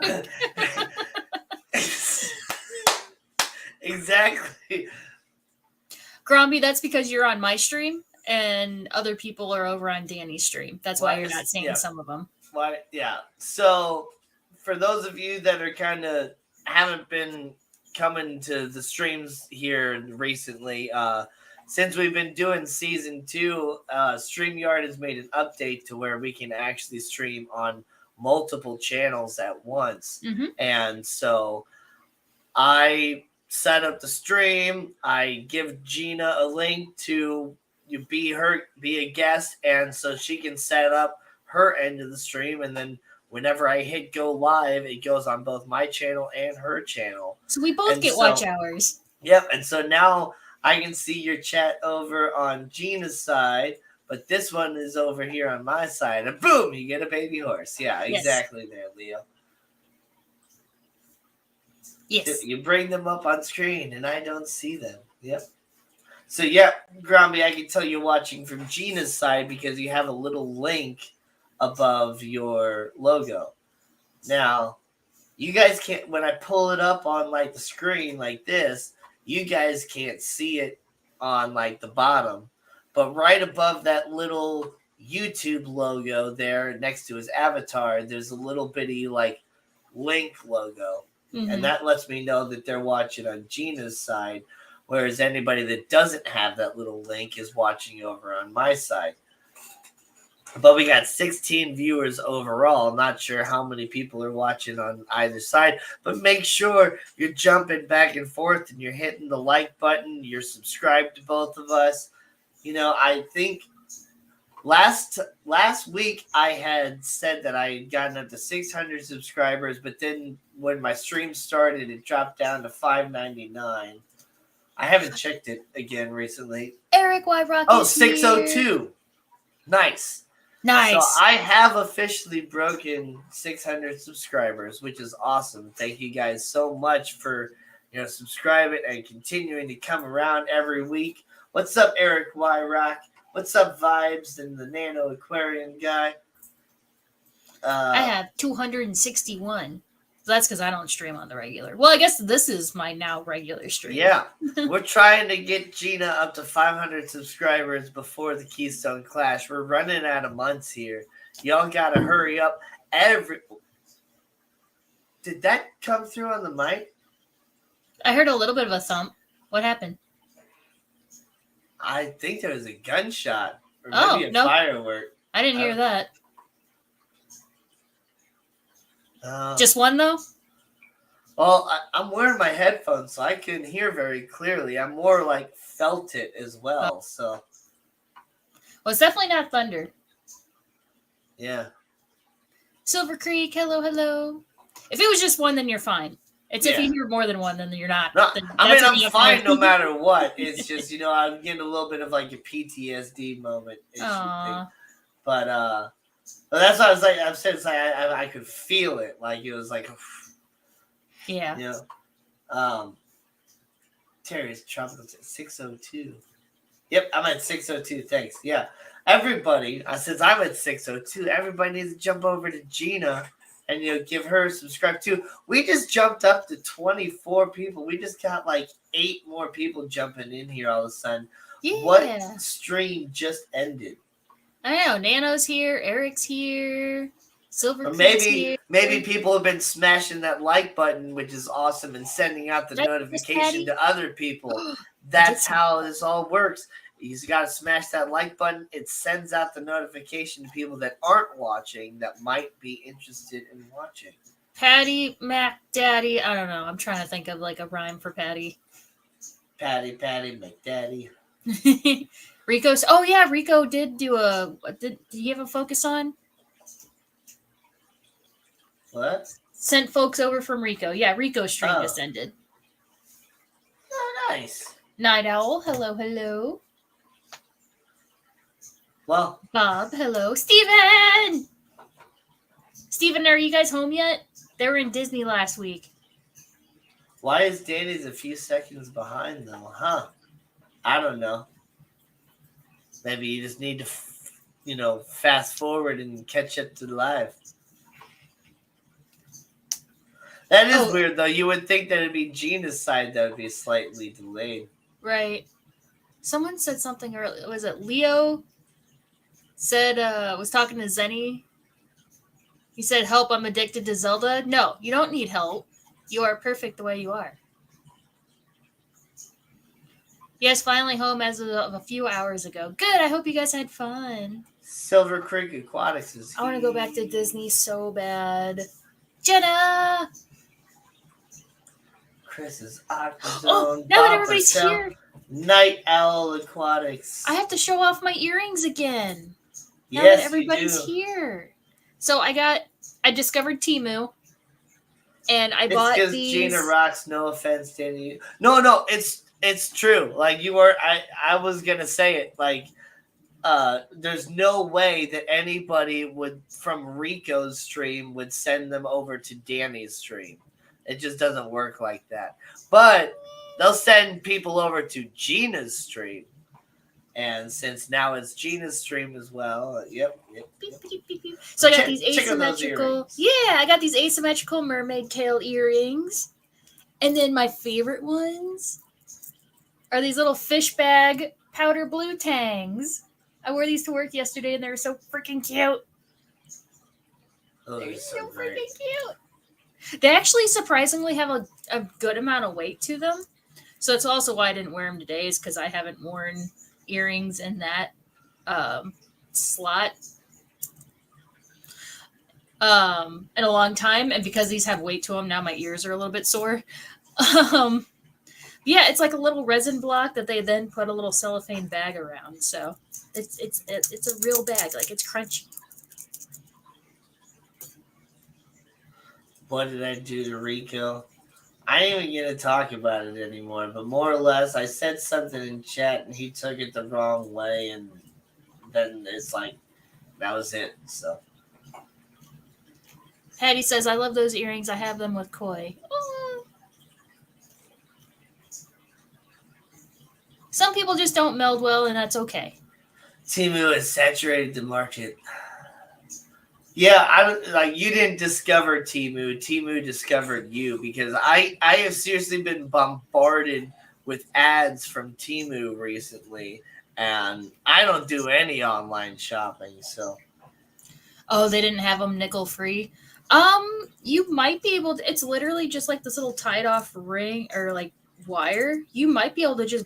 Exactly. Gromby, that's because you're on my stream and other people are over on Danny's stream. That's why you're not seeing some of them. Why? Yeah. So, for those of you that are kind of haven't been coming to the streams here recently, since we've been doing season 2, StreamYard has made an update to where we can actually stream on multiple channels at once. Mm-hmm. And so I set up the stream. I give Gina a link to be a guest, and so she can set up her end of the stream, and then whenever I hit go live, it goes on both my channel and her channel. So we both get watch hours. Yep, and so now I can see your chat over on Gina's side, but this one is over here on my side, and boom, you get a baby horse. Yeah, exactly. There, Leo. Yes. You bring them up on screen, and I don't see them. Yep. So, yeah, Gromby, I can tell you're watching from Gina's side because you have a little link above your logo. Now, you guys can't, when I pull it up on, like, the screen like this, you guys can't see it on, like, the bottom. But right above that little YouTube logo there next to his avatar, there's a little bitty, like, link logo. Mm-hmm. And that lets me know that they're watching on Gina's side, whereas anybody that doesn't have that little link is watching over on my side. But we got 16 viewers overall. Not sure how many people are watching on either side, but make sure you're jumping back and forth and you're hitting the like button. You're subscribed to both of us. You know, I think last week I had said that I had gotten up to 600 subscribers, but then when my stream started, it dropped down to 599. I haven't checked it again recently. Eric Y. Rock. Oh, 602. Here. Nice. So I have officially broken 600 subscribers, which is awesome. Thank you guys so much for subscribing and continuing to come around every week. What's up, Eric Y. Rock? What's up, Vibes and the Nano Aquarium guy? I have 261. So that's because I don't stream on the regular. Well, I guess this is my now regular stream. Yeah. We're trying to get Gina up to 500 subscribers before the Keystone Clash. We're running out of months here. Y'all got to hurry up. Did that come through on the mic? I heard a little bit of a thump. What happened? I think there was a gunshot. Or maybe a firework. I didn't hear that. Just one, though? Well, I'm wearing my headphones, so I can hear very clearly. I'm more like felt it as well, so. Well, it's definitely not thunder. Yeah. Silver Creek, hello. If it was just one, then you're fine. It's if you hear more than one, then you're not. No, I'm fine no matter what. It's just, I'm getting a little bit of like a PTSD moment. But that's why I was like, I'm saying it's like I could feel it. Like it was like, yeah. Terry's tropical 602. Yep, I'm at 602. Thanks. Yeah, everybody. Since I'm at 602, everybody needs to jump over to Gina and give her a subscribe too. We just jumped up to 24 people. We just got like 8 more people jumping in here all of a sudden. Yeah. What stream just ended? I know. Nano's here. Eric's here. Silver Creek's here. Maybe people have been smashing that like button, which is awesome, and sending out the notification to other people. That's how this all works. You just got to smash that like button. It sends out the notification to people that aren't watching that might be interested in watching. Patty, Mac, Daddy. I don't know. I'm trying to think of like a rhyme for Patty. Patty, McDaddy. Rico. Oh yeah, Rico did do did he have a focus on? What? Sent folks over from Rico. Yeah, Rico's stream just ended. Oh, nice. Night Owl. Hello. Well, Bob. Hello. Steven, are you guys home yet? They were in Disney last week. Why is Danny's a few seconds behind though? Huh? I don't know. Maybe you just need to, fast forward and catch up to live. That is weird though. You would think that it'd be Gina's side that would be slightly delayed. Right. Someone said something earlier. Was it Leo? Said was talking to Zenny. He said, "Help! I'm addicted to Zelda." No, you don't need help. You are perfect the way you are. Yes, finally home as of a few hours ago. Good. I hope you guys had fun. Silver Creek Aquatics is. I want to go back to Disney so bad. Jenna. Chris's Aquazone. Oh, now that everybody's here. Night Owl Aquatics. I have to show off my earrings again. Now Yes, that everybody's here. So I discovered Temu. And I bought these. It's because Gina rocks. No offense, Danny. No, it's true. Like you were, I was gonna say it. Like, there's no way that anybody from Rico's stream would send them over to Danny's stream. It just doesn't work like that. But they'll send people over to Gina's stream. And since now it's Gina's stream as well, yep. Beep, beep, beep, beep. So I got these asymmetrical. Yeah, I got these asymmetrical mermaid tail earrings, and then my favorite ones are these little fish bag powder blue tangs. I wore these to work yesterday, and they were so freaking cute. Oh, they're so freaking cute. They actually surprisingly have a good amount of weight to them, so it's also why I didn't wear them today. Is because I haven't worn earrings in that slot in a long time, and because these have weight to them now, my ears are a little bit sore. Yeah, it's like a little resin block that they then put a little cellophane bag around, so it's a real bag, like it's crunchy. What did I do to Rico? I ain't even going to talk about it anymore, but more or less, I said something in chat and he took it the wrong way, and then it's like, that was it, so. Patty says, I love those earrings. I have them with koi. Oh. Some people just don't meld well, and that's okay. Temu has saturated the market. Yeah, you didn't discover Temu. Temu discovered you, because I have seriously been bombarded with ads from Temu recently, and I don't do any online shopping, so. Oh, they didn't have them nickel free. You might be able to. It's literally just like this little tied off ring or like wire. You might be able to just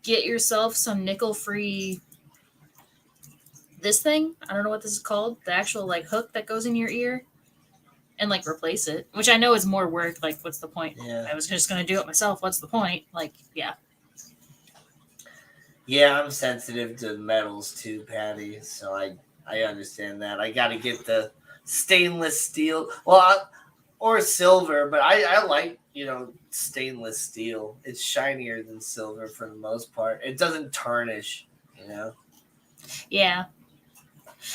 get yourself some nickel free. This thing, I don't know what this is called, the actual like hook that goes in your ear, and like replace it, which I know is more work. Like, what's the point? Yeah. I was just gonna do it myself. What's the point? Like, yeah. Yeah, I'm sensitive to metals too, Patty. So I understand that. I got to get the stainless steel, or silver, but I like stainless steel. It's shinier than silver for the most part. It doesn't tarnish, Yeah.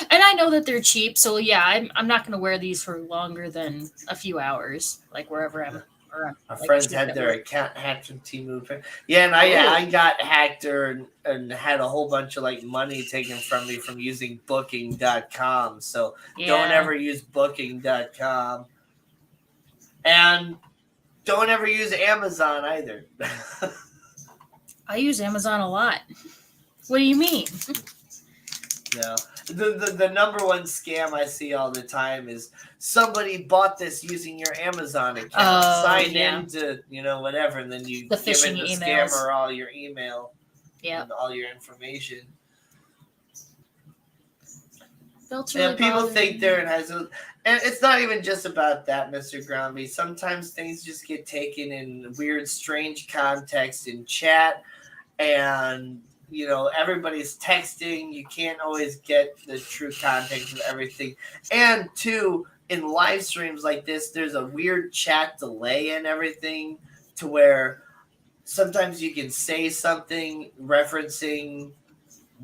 And I know that they're cheap, so yeah, I'm not going to wear these for longer than a few hours, like wherever I'm. Our friends had their account hacked from Temu. Yeah, and I got hacked and had a whole bunch of like money taken from me from using Booking.com. So don't ever use Booking.com, and don't ever use Amazon either. I use Amazon a lot. What do you mean? No. The number one scam I see all the time is somebody bought this using your Amazon account. Sign in to, whatever, and then you give the scammer all your email and all your information. And people think they're and it's not even just about that, Mr. Groundby. Sometimes things just get taken in weird, strange context in chat, and everybody's texting. You can't always get the true context of everything. And two, in live streams like this, there's a weird chat delay and everything, to where sometimes you can say something referencing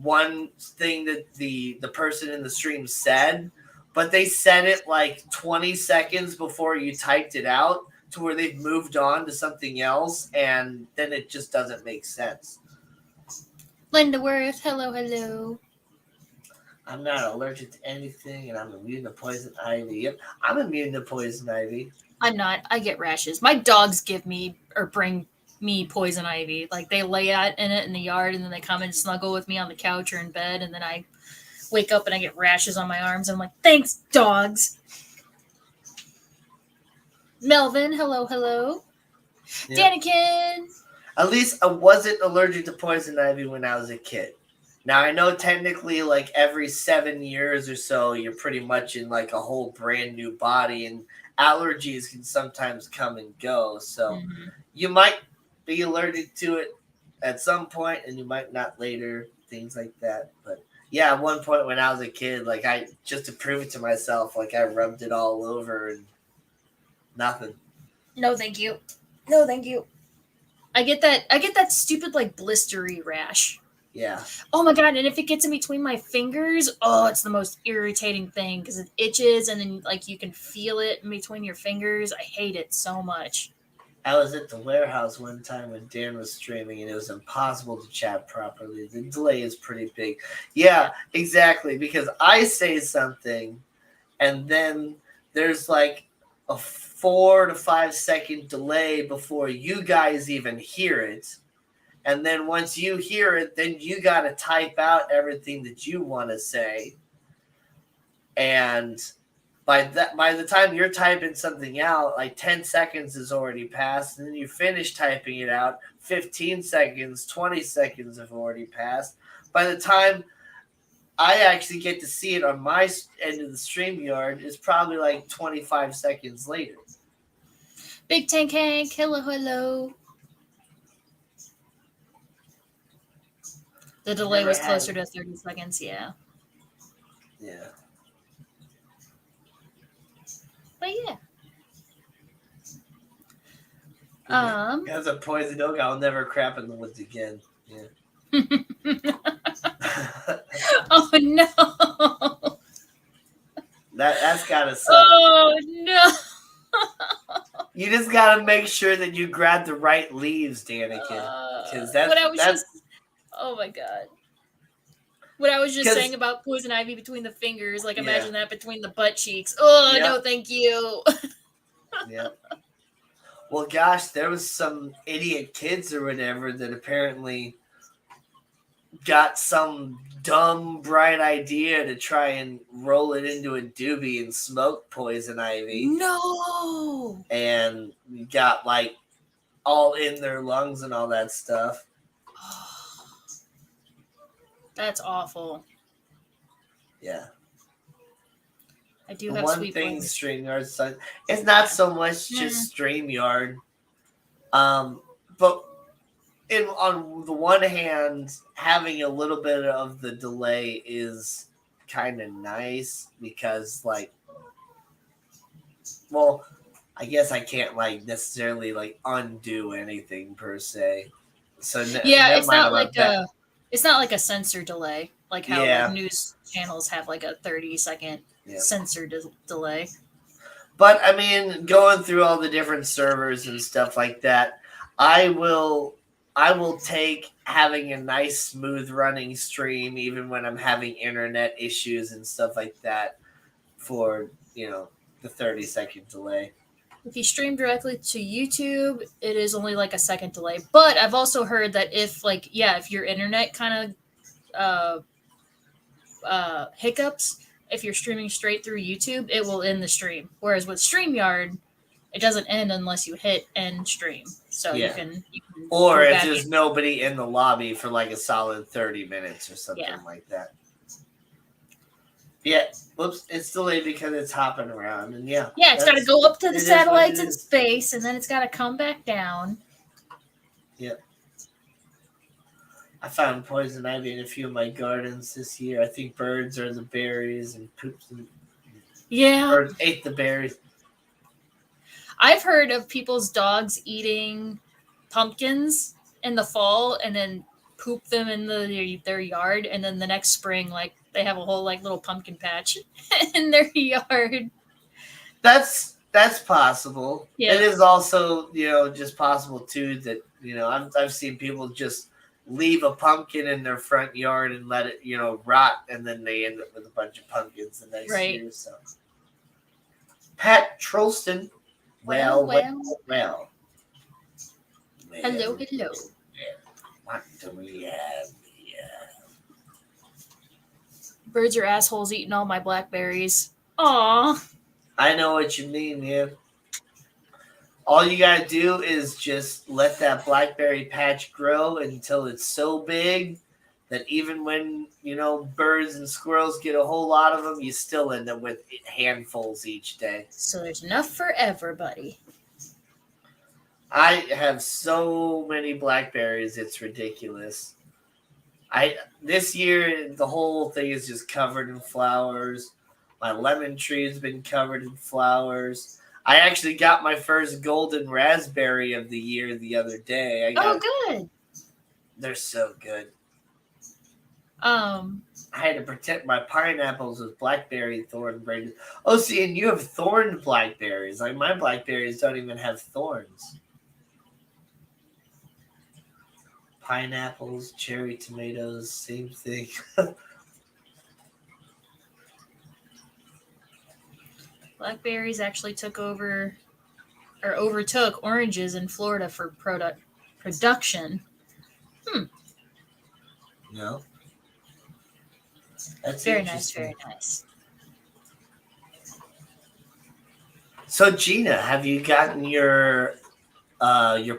one thing that the person in the stream said, but they said it like 20 seconds before you typed it out, to where they've moved on to something else, and then it just doesn't make sense. Linda Worth, hello. I'm not allergic to anything, and I'm immune to poison ivy. Yep, I'm immune to poison ivy. I'm not. I get rashes. My dogs give me or bring me poison ivy. Like they lay out in it in the yard, and then they come and snuggle with me on the couch or in bed, and then I wake up and I get rashes on my arms. And I'm like, thanks, dogs. Melvin, hello. Yep. Danikin. At least I wasn't allergic to poison ivy when I was a kid. Now, I know technically like every 7 years or so, you're pretty much in like a whole brand new body, and allergies can sometimes come and go. So you might be allergic to it at some point and you might not later, things like that. But yeah, at one point when I was a kid, like I just to prove it to myself, like I rubbed it all over and nothing. No, thank you. I get that stupid like blistery rash. Yeah. Oh my god! And if it gets in between my fingers, oh, it's the most irritating thing because it itches, and then like you can feel it in between your fingers. I hate it so much. I was at the warehouse one time when Dan was streaming, and it was impossible to chat properly. The delay is pretty big. Yeah, exactly. Because I say something, and then there's like a 4 to 5 second delay before you guys even hear it. And then once you hear it, then you got to type out everything that you want to say. And by the time you're typing something out, like 10 seconds has already passed. And then you finish typing it out, 15 seconds, 20 seconds have already passed. By the time I actually get to see it on my end of the StreamYard, it's probably like 25 seconds later. Big Tank Hank, hello. The delay was closer to 30 seconds, yeah. Yeah. But yeah. As a poison oak, I'll never crap in the woods again. Yeah. Oh no. That's gotta suck. Oh no. You just gotta make sure that you grab the right leaves, Danica. Because that's oh my god. What I was just saying about poison ivy between the fingers, like imagine that between the butt cheeks. Oh, no, thank you. Yeah. Well, gosh, there was some idiot kids or whatever that apparently got some dumb, bright idea to try and roll it into a doobie and smoke poison ivy. No. And got like all in their lungs and all that stuff. That's awful. Yeah. I do have one sweet thing StreamYard, it's not so much just StreamYard. But on the one hand, having a little bit of the delay is kind of nice because, like, well, I guess I can't like necessarily like undo anything per se. So it's not like a censor delay, like how like news channels have like a 30-second censor delay. But I mean, going through all the different servers and stuff like that, I will take having a nice smooth running stream even when I'm having internet issues and stuff like that for, the 30-second delay. If you stream directly to YouTube, it is only like a second delay. But I've also heard that if your internet kind of hiccups, if you're streaming straight through YouTube, it will end the stream. Whereas with StreamYard, it doesn't end unless you hit end stream. So you can or if there's nobody in the lobby for like a solid 30 minutes or something like that. Yeah, whoops, it's delayed because it's hopping around, and it's got to go up to the satellites in space, and then it's got to come back down. Yep. I found poison ivy in a few of my gardens this year. I think birds are the berries and poops. Birds ate the berries. I've heard of people's dogs eating pumpkins in the fall and then poop them in their yard, and then the next spring, like they have a whole like little pumpkin patch in their yard. That's That's possible. Yeah. It is also, just possible too that I've seen people just leave a pumpkin in their front yard and let it rot, and then they end up with a bunch of pumpkins the next year. So, Pat Trolston. Well. Hello. What do we have here? Birds are assholes eating all my blackberries. Aw. I know what you mean, man. All you gotta do is just let that blackberry patch grow until it's so big that even when, birds and squirrels get a whole lot of them, you still end up with handfuls each day. So there's enough for everybody. I have so many blackberries, it's ridiculous. This year the whole thing is just covered in flowers. My lemon tree has been covered in flowers. I actually got my first golden raspberry of the year the other day. Good. They're so good. I had to protect my pineapples with blackberry thorn branches. Oh, see, and you have thorned blackberries. Like, my blackberries don't even have thorns. Pineapples, cherry tomatoes, same thing. Blackberries actually overtook oranges in Florida for production. No. That's very nice, very nice. So, Gina, have you gotten your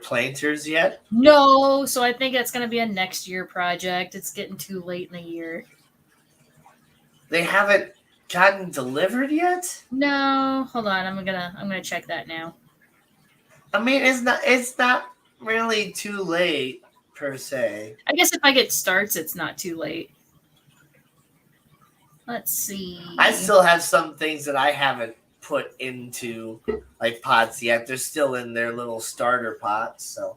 planters yet? No, so I think that's going to be a next year project. It's getting too late in the year. They haven't gotten delivered yet? No, hold on. I'm gonna check that now. I mean, it's not really too late per se. I guess if I get starts, it's not too late. Let's see. I still have some things that I haven't put into like pots yet. They're still in their little starter pots. So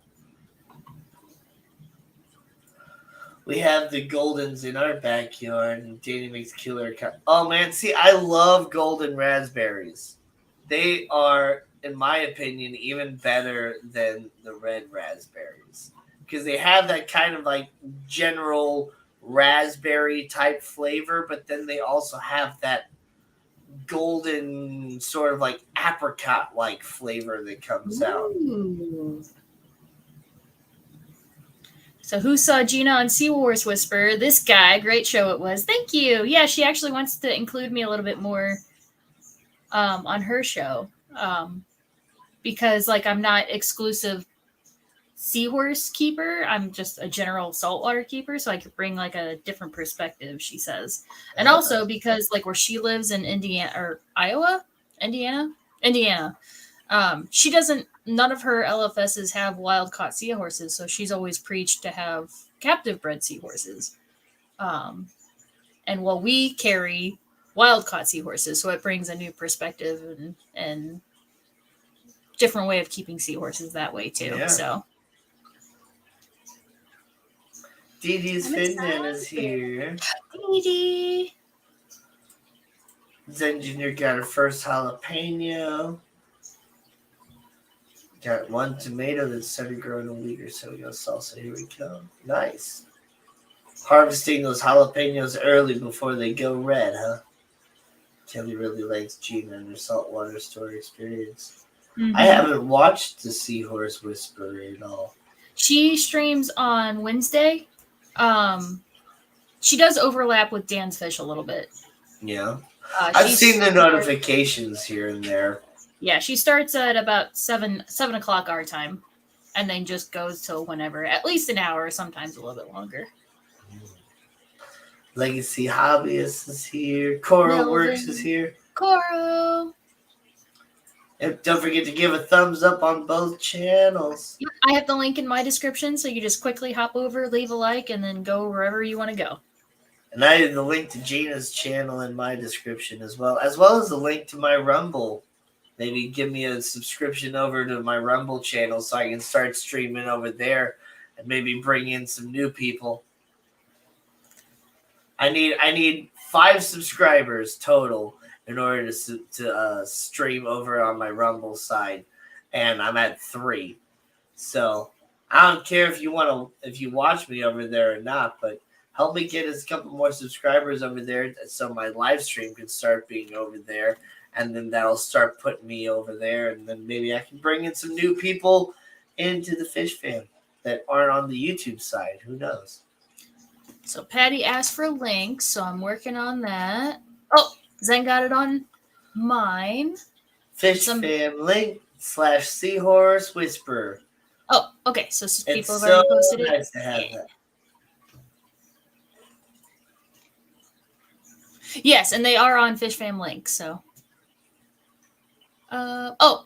we have the goldens in our backyard, and Danny makes killer. Oh man, see, I love golden raspberries. They are, in my opinion, even better than the red raspberries because they have that kind of like general raspberry type flavor, but then they also have that golden sort of like apricot like flavor that comes out. So who saw Gina on Sea Wars Whisper? This guy. Great show it was. Thank you. Yeah, she actually wants to include me a little bit more on her show because like I'm not exclusive seahorse keeper. I'm just a general saltwater keeper, so I could bring like a different perspective, she says. And also because like where she lives in Indiana or Indiana, she doesn't, none of her LFSs have wild caught seahorses, so she's always preached to have captive bred seahorses. And we carry wild caught seahorses, so it brings a new perspective and different way of keeping seahorses that way too. Yeah. So Dee Dee's Finman is here. Dee Dee. This engineer got her first jalapeno. Got one tomato that started growing a week or so ago. Salsa, here we go. Nice. Harvesting those jalapenos early before they go red, huh? Kelly really likes Gina and her saltwater store experience. Mm-hmm. I haven't watched the Seahorse Whisperer at all. She streams on Wednesday. She does overlap with Dan's Fish a little bit. Yeah. I've seen the notifications here and there. Yeah, she starts at about 7 o'clock our time and then just goes till whenever, at least an hour, sometimes a little bit longer. Legacy Hobbyist is here. Coral Works is here. Coral. And don't forget to give a thumbs up on both channels. I have the link in my description, so you just quickly hop over, leave a like, and then go wherever you want to go. And I have the link to Gina's channel in my description as well as the link to my Rumble. Maybe give me a subscription over to my Rumble channel so I can start streaming over there and maybe bring in some new people. I need 5 subscribers total. in order to stream over on my Rumble side, and I'm at 3. So I don't care if you watch me over there or not, but help me get us a couple more subscribers over there so my live stream can start being over there, and then that'll start putting me over there, and then maybe I can bring in some new people into the Fish Fam that aren't on the YouTube side. Who knows? So Patty asked for links, so I'm working on that. Oh, Zen got it on mine. Fish Fam link / Seahorse Whisperer. Oh, okay. So people have already posted nice it. To have that. Yes, and they are on Fish Fam link. So,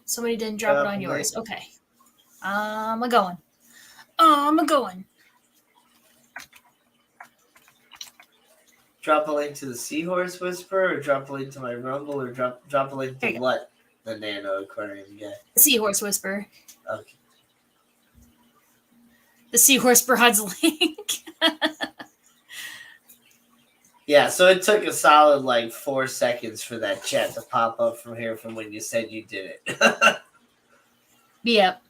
somebody didn't drop it on yours. Okay, I'm a going. Drop a link to the Seahorse Whisperer, or drop a link to my Rumble, or drop a link to what? The Nano Aquarium guy. Seahorse Whisperer. Okay. The Seahorse Broad's link. Yeah, so it took a solid 4 seconds for that chat to pop up from here from when you said you did it. Yep.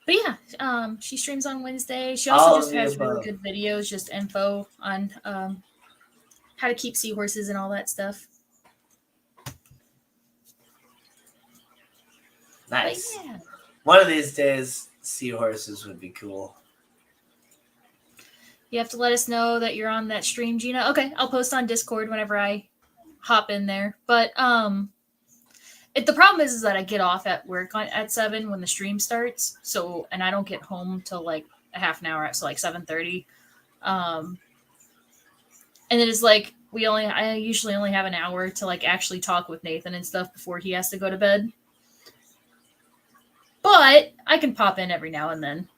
But yeah, she streams on Wednesday. She also just has really good videos, just info on how to keep seahorses and all that stuff. Nice. Yeah. One of these days, seahorses would be cool. You have to let us know that you're on that stream, Gina. Okay, I'll post on Discord whenever I hop in there. But the problem is that I get off at work at 7 when the stream starts. So, and I don't get home till a half an hour, so 7:30. And then it's I usually only have an hour to actually talk with Nathan and stuff before he has to go to bed. But I can pop in every now and then.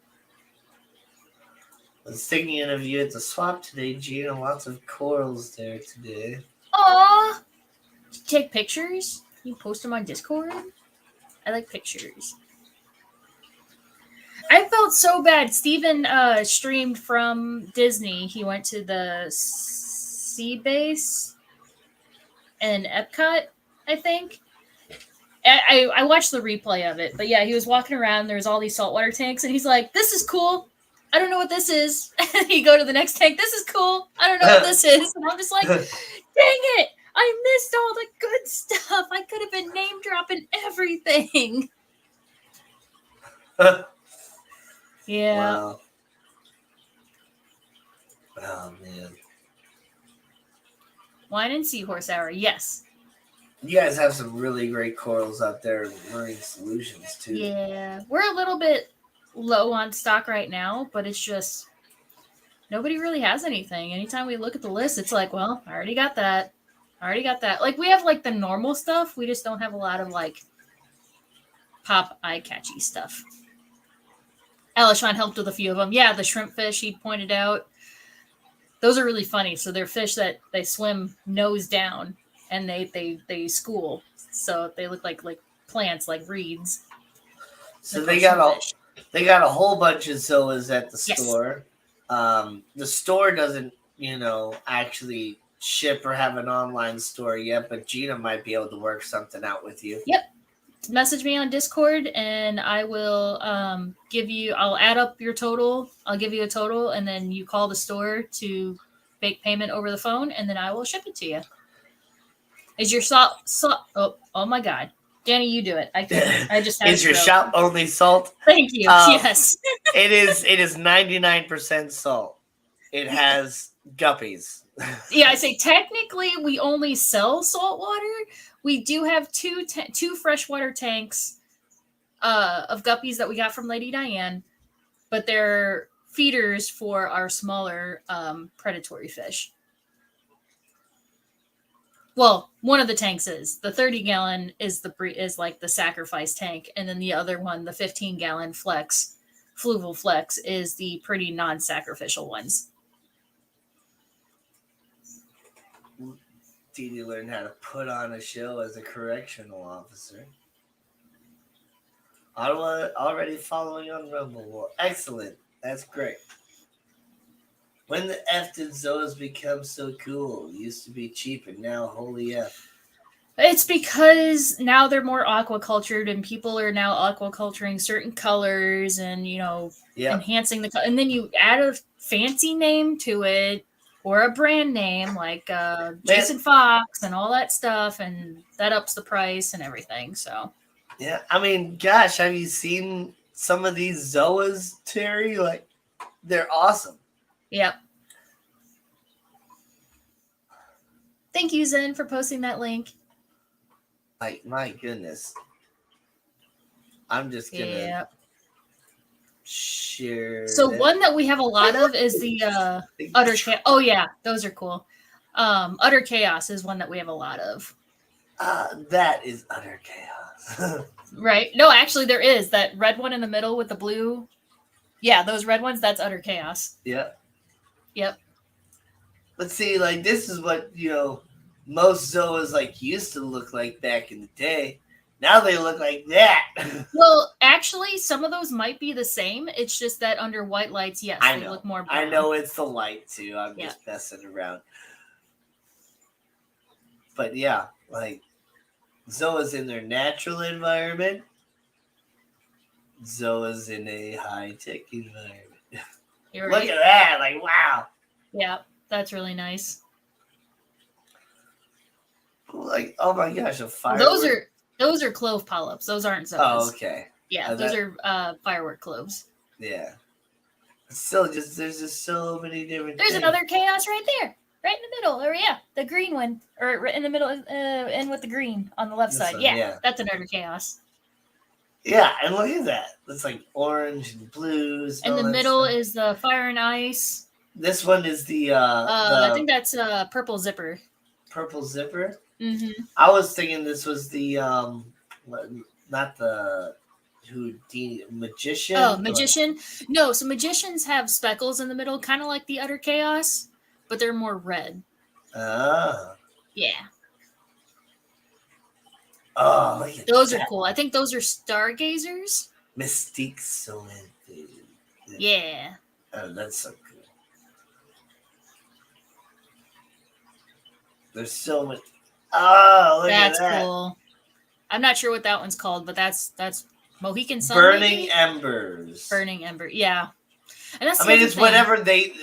I was thinking of you at the swap today, Gina. Lots of corals there today. Aww! Did you take pictures? You post them on Discord? I like pictures. I felt so bad. Steven streamed from Disney. He went to the sea base in Epcot, I think. I watched the replay of it, but yeah, he was walking around. There's all these saltwater tanks, and he's like, "This is cool. I don't know what this is." And you go to the next tank. "This is cool. I don't know what this is." And I'm just like, "Dang it! I missed all the good stuff. I could have been name dropping everything." Yeah. Wow. Oh man. Wine and Seahorse Hour. Yes. You guys have some really great corals out there in Marine Solutions, too. Yeah. We're a little bit low on stock right now, but it's just nobody really has anything. Anytime we look at the list, it's well, I already got that. We have the normal stuff. We just don't have a lot of pop eye-catchy stuff. Alishon helped with a few of them. Yeah, the shrimp fish he pointed out. Those are really funny. So they're fish that they swim nose down. And they school, so they look like plants, like reeds. So they got a whole bunch of Zillas at the store. The store doesn't, actually ship or have an online store yet, but Gina might be able to work something out with you. Yep. Message me on Discord, and I will I'll add up your total. I'll give you a total, and then you call the store to make payment over the phone, and then I will ship it to you. Is your salt? Oh my God, Danny, you do it. I can't. I just. Is your shop only salt? Thank you. Yes. It is 99% salt. It has guppies. Yeah, I say technically we only sell salt water. We do have two freshwater tanks of guppies that we got from Lady Diane, but they're feeders for our smaller predatory fish. Well, one of the tanks is. The 30-gallon is the sacrifice tank, and then the other one, the 15-gallon Fluval Flex, is the pretty non-sacrificial ones. Did you learn how to put on a show as a correctional officer? Already following on Rumble. Well, excellent. That's great. When the F did Zoas become so cool? Used to be cheap and now holy F. It's because now they're more aquacultured and people are now aquaculturing certain colors and, enhancing the and then you add a fancy name to it or a brand name like Jason Fox and all that stuff, and that ups the price and everything. So yeah, I mean, gosh, have you seen some of these Zoas, Terry? Like, they're awesome. Yep. Thank you, Zen, for posting that link. Like, my goodness. I'm just gonna share. So one that we have a lot of is the Utter Chaos. Oh yeah, those are cool. Utter Chaos is one that we have a lot of. That is Utter Chaos. Right? No, actually there is that red one in the middle with the blue. Yeah, those red ones, that's Utter Chaos. Yep. Yep. But see, like, this is what, most Zoas, like, used to look like back in the day. Now they look like that. Well, actually, some of those might be the same. It's just that under white lights, yes, they look more brown. I know it's the light, too. I'm just messing around. But, yeah, like, Zoas in their natural environment. Zoas in a high-tech environment. Right. Look at that. Like, wow. Yeah, that's really nice. Like, oh my gosh, a firework. Those are clove polyps. Those aren't Zoas. Oh, okay. Yeah, those are firework cloves. Yeah. Still, there's just so many different There's things. another chaos right there. Right in the middle. Or yeah, the green one. Or right in the middle, and with the green on the left side. One, yeah, that's another chaos. Yeah, and look at that. It's like orange and blues. And the middle is the fire and ice. This one is the I think that's purple zipper. Purple zipper? Mm-hmm. I was thinking this was the not the Houdini magician. Oh, magician. No, so magicians have speckles in the middle, kind of like the Utter Chaos, but they're more red. Oh. Yeah. Oh, look at those are cool. I think those are stargazers. Mystique Solente. Yeah. Oh, that's so cool. There's so much. Oh, look at that. That's cool. I'm not sure what that one's called, but that's Mohican Sun. Burning Embers. Burning Ember. Yeah. And that's it's whatever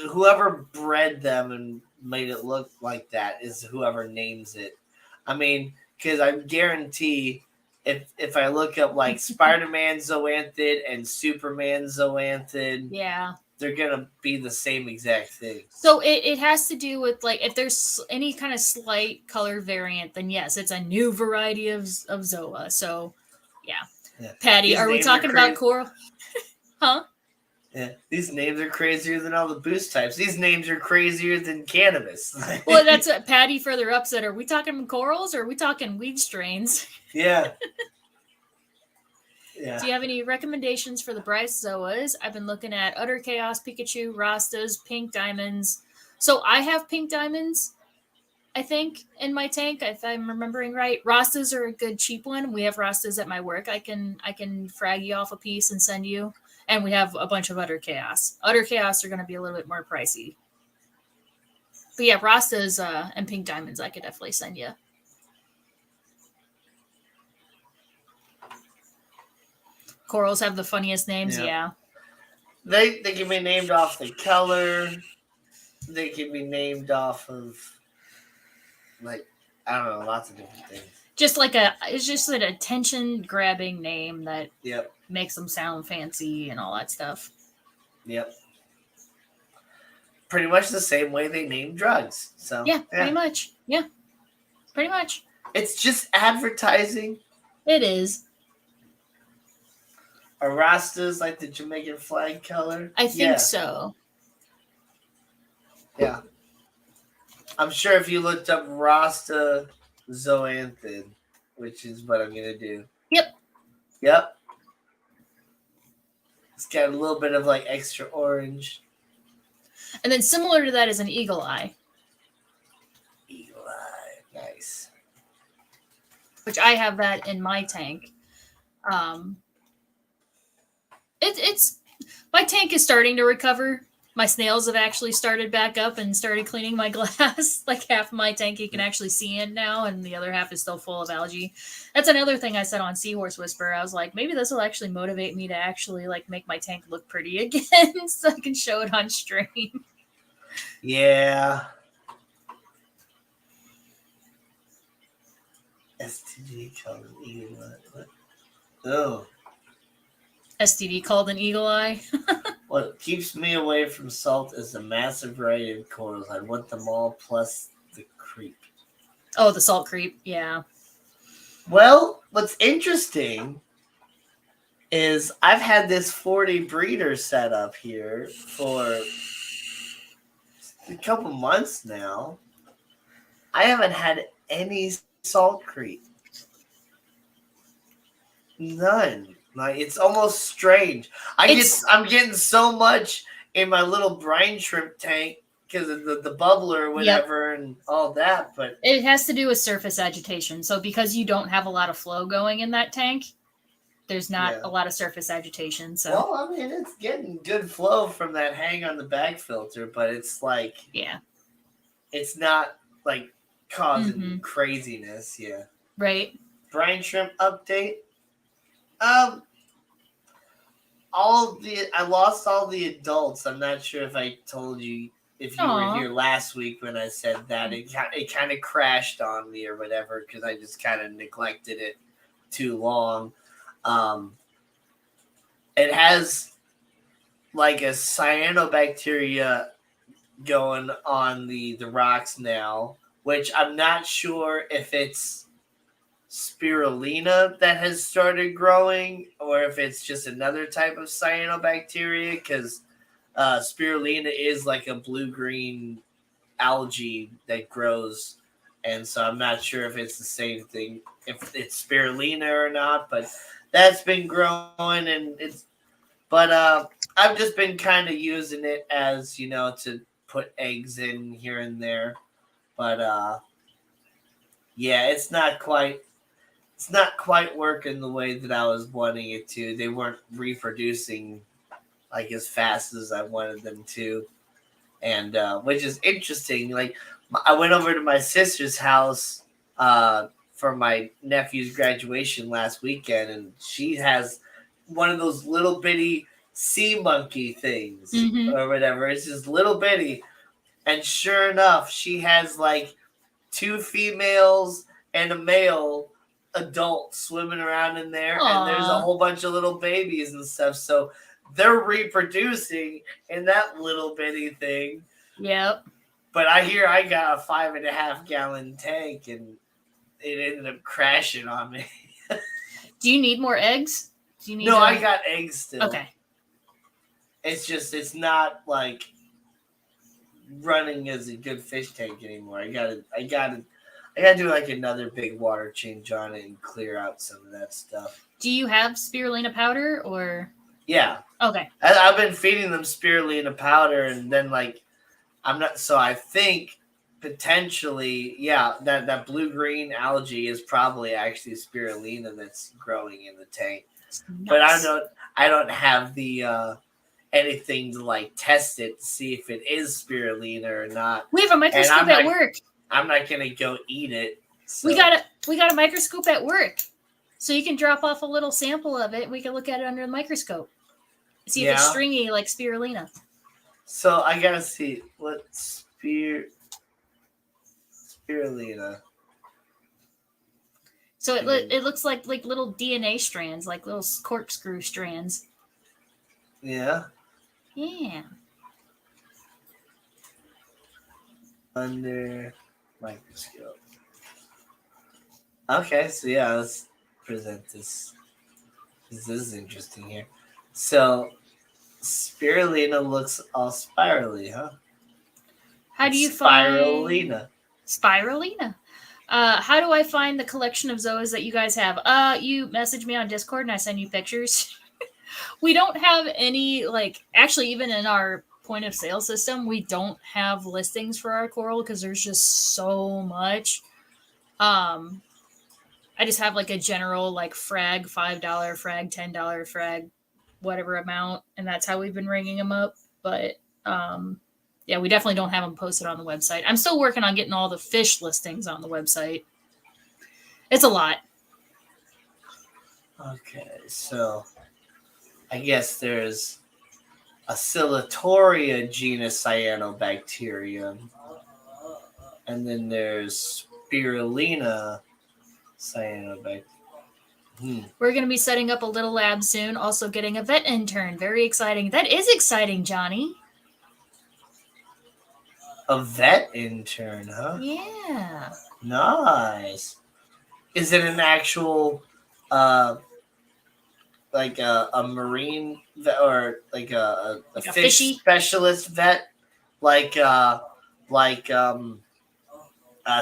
whoever bred them and made it look like that is whoever names it. I mean, because I guarantee if I look up like Spider-Man Zoanthid and Superman Zoanthid, yeah, they're gonna be the same exact thing. So it has to do with like if there's any kind of slight color variant, then yes, it's a new variety of Zoa. So yeah. Patty, these are we talking about coral? Huh? Yeah, these names are crazier than all the boost types. These names are crazier than cannabis. Well, that's what Patty further up said. Are we talking corals or are we talking weed strains? Yeah. Yeah. Do you have any recommendations for the Bryce Zoas? I've been looking at Utter Chaos, Pikachu, Rastas, Pink Diamonds. So I have Pink Diamonds, I think, in my tank, if I'm remembering right. Rastas are a good cheap one. We have Rastas at my work. I can frag you off a piece and send you. And we have a bunch of Utter Chaos. Utter Chaos are going to be a little bit more pricey. But yeah, Rastas and Pink Diamonds I could definitely send you. Corals have the funniest names, yeah. They can be named off the color. They can be named off of, like, I don't know, lots of different things. It's just an attention-grabbing name that makes them sound fancy and all that stuff. Yep. Pretty much the same way they name drugs. So yeah, pretty much. Yeah, pretty much. It's just advertising. It is. Are Rastas like the Jamaican flag color? I think so. Yeah. I'm sure if you looked up Rasta Zoanthid, which is what I'm going to do. Yep. It's got a little bit of like extra orange. And then similar to that is an eagle eye. Eagle eye. Nice. Which I have that in my tank. It's my tank is starting to recover My snails have actually started back up and started cleaning my glass. Like half of my tank you can actually see in now, and the other half is still full of algae. That's another thing I said on Seahorse Whisper. I was like, maybe this will actually motivate me to actually like make my tank look pretty again, so I can show it on stream. Yeah. STD called an eagle eye. Oh. STD called an eagle eye. What keeps me away from salt is the massive variety of corals. I want them all plus the creep. Oh, the salt creep. Yeah. Well, what's interesting is I've had this 40 breeder set up here for a couple months now. I haven't had any salt creep. None. Like it's almost strange. I'm getting so much in my little brine shrimp tank because of the bubbler or whatever and all that, but it has to do with surface agitation. So because you don't have a lot of flow going in that tank, there's not a lot of surface agitation. So well, I mean, it's getting good flow from that hang on the bag filter, but it's like it's not like causing craziness. Yeah, right. Brine shrimp update. I lost all the adults. I'm not sure if I told you if you were here last week when I said that it kind of crashed on me or whatever because I just kind of neglected it too long. It has like a cyanobacteria going on the rocks now, which I'm not sure if it's spirulina that has started growing or if it's just another type of cyanobacteria because spirulina is like a blue-green algae that grows, and so I'm not sure if it's the same thing, if it's spirulina or not, but that's been growing and I've just been kind of using it as, to put eggs in here and there, but yeah, it's not quite working the way that I was wanting it to. They weren't reproducing like as fast as I wanted them to, and which is interesting. Like I went over to my sister's house for my nephew's graduation last weekend, and she has one of those little bitty sea monkey things or whatever. It's just little bitty, and sure enough, she has like 2 females and a male adult swimming around in there. Aww. And there's a whole bunch of little babies and stuff. So they're reproducing in that little bitty thing. Yep. But I hear I got a 5.5 gallon tank and it ended up crashing on me. Do you need more eggs? No, I got eggs still. Okay. It's not like running as a good fish tank anymore. I gotta do like another big water change on it and clear out some of that stuff. Do you have spirulina powder or? Yeah. Okay. I've been feeding them spirulina powder, and then like I'm not. So I think potentially, yeah, that blue-green algae is probably actually spirulina that's growing in the tank. Nice. But I don't have the anything to like test it to see if it is spirulina or not. We have a microscope at work. I'm not gonna go eat it. So. We got a microscope at work, so you can drop off a little sample of it. We can look at it under the microscope, see if it's stringy like spirulina. So I gotta see what spirulina. So it looks like little DNA strands, like little corkscrew strands. Yeah. Yeah. Under microscope. Okay, so yeah, let's present this. This is interesting here. So, spirulina looks all spirally, huh? How do you spirulina? Spirulina. How do I find the collection of zoas that you guys have? You message me on Discord and I send you pictures. We don't have any, actually, even in our point of sale system, we don't have listings for our coral because there's just so much. I just have a general frag $5 frag $10 frag whatever amount, and that's how we've been ringing them up. But yeah, we definitely don't have them posted on the website. I'm still working on getting all the fish listings on the website. It's a lot. Okay, so I guess there's Oscillatoria genus Cyanobacterium, and then there's Spirulina Cyanobacterium. We're going to be setting up a little lab soon, also getting a vet intern. Very exciting. That is exciting, Johnny. A vet intern, huh? Yeah. Nice. Is it an actual, like a marine vet, or like a Like a fish fishy? specialist vet, like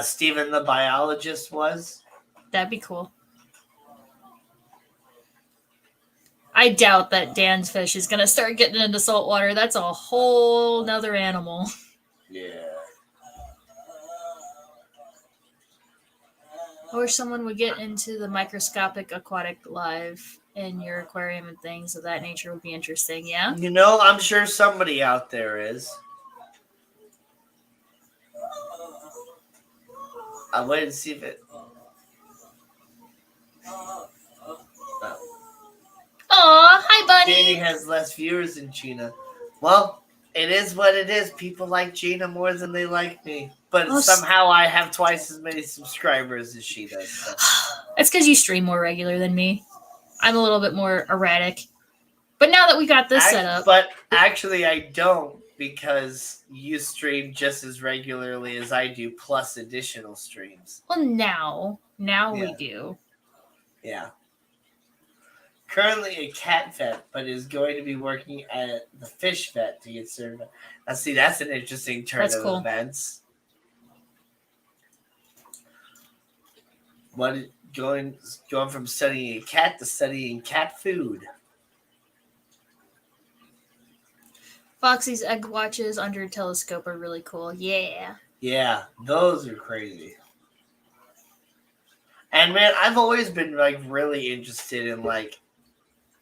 Stephen the biologist was? That'd be cool. I doubt that Dan's fish is going to start getting into salt water. That's a whole nother animal. Yeah. I wish someone would get into the microscopic aquatic life in your aquarium and things of that nature would be interesting, yeah? You know, I'm sure somebody out there is. I'll wait and see if it... Aw, hi, buddy. Gina has less viewers than Gina. Well, it is what it is. People like Gina more than they like me. But somehow I have twice as many subscribers as she does. So. It's because you stream more regular than me. I'm a little bit more erratic. But now that we got this set up... But actually I don't, because you stream just as regularly as I do, plus additional streams. Well, now we do. Yeah. Currently a cat vet, but is going to be working at the fish vet to get certified. Now, see, that's an interesting turn of events. Going from studying a cat to studying cat food. Foxy's egg watches under a telescope are really cool. Yeah. Yeah, those are crazy. And man, I've always been like really interested in like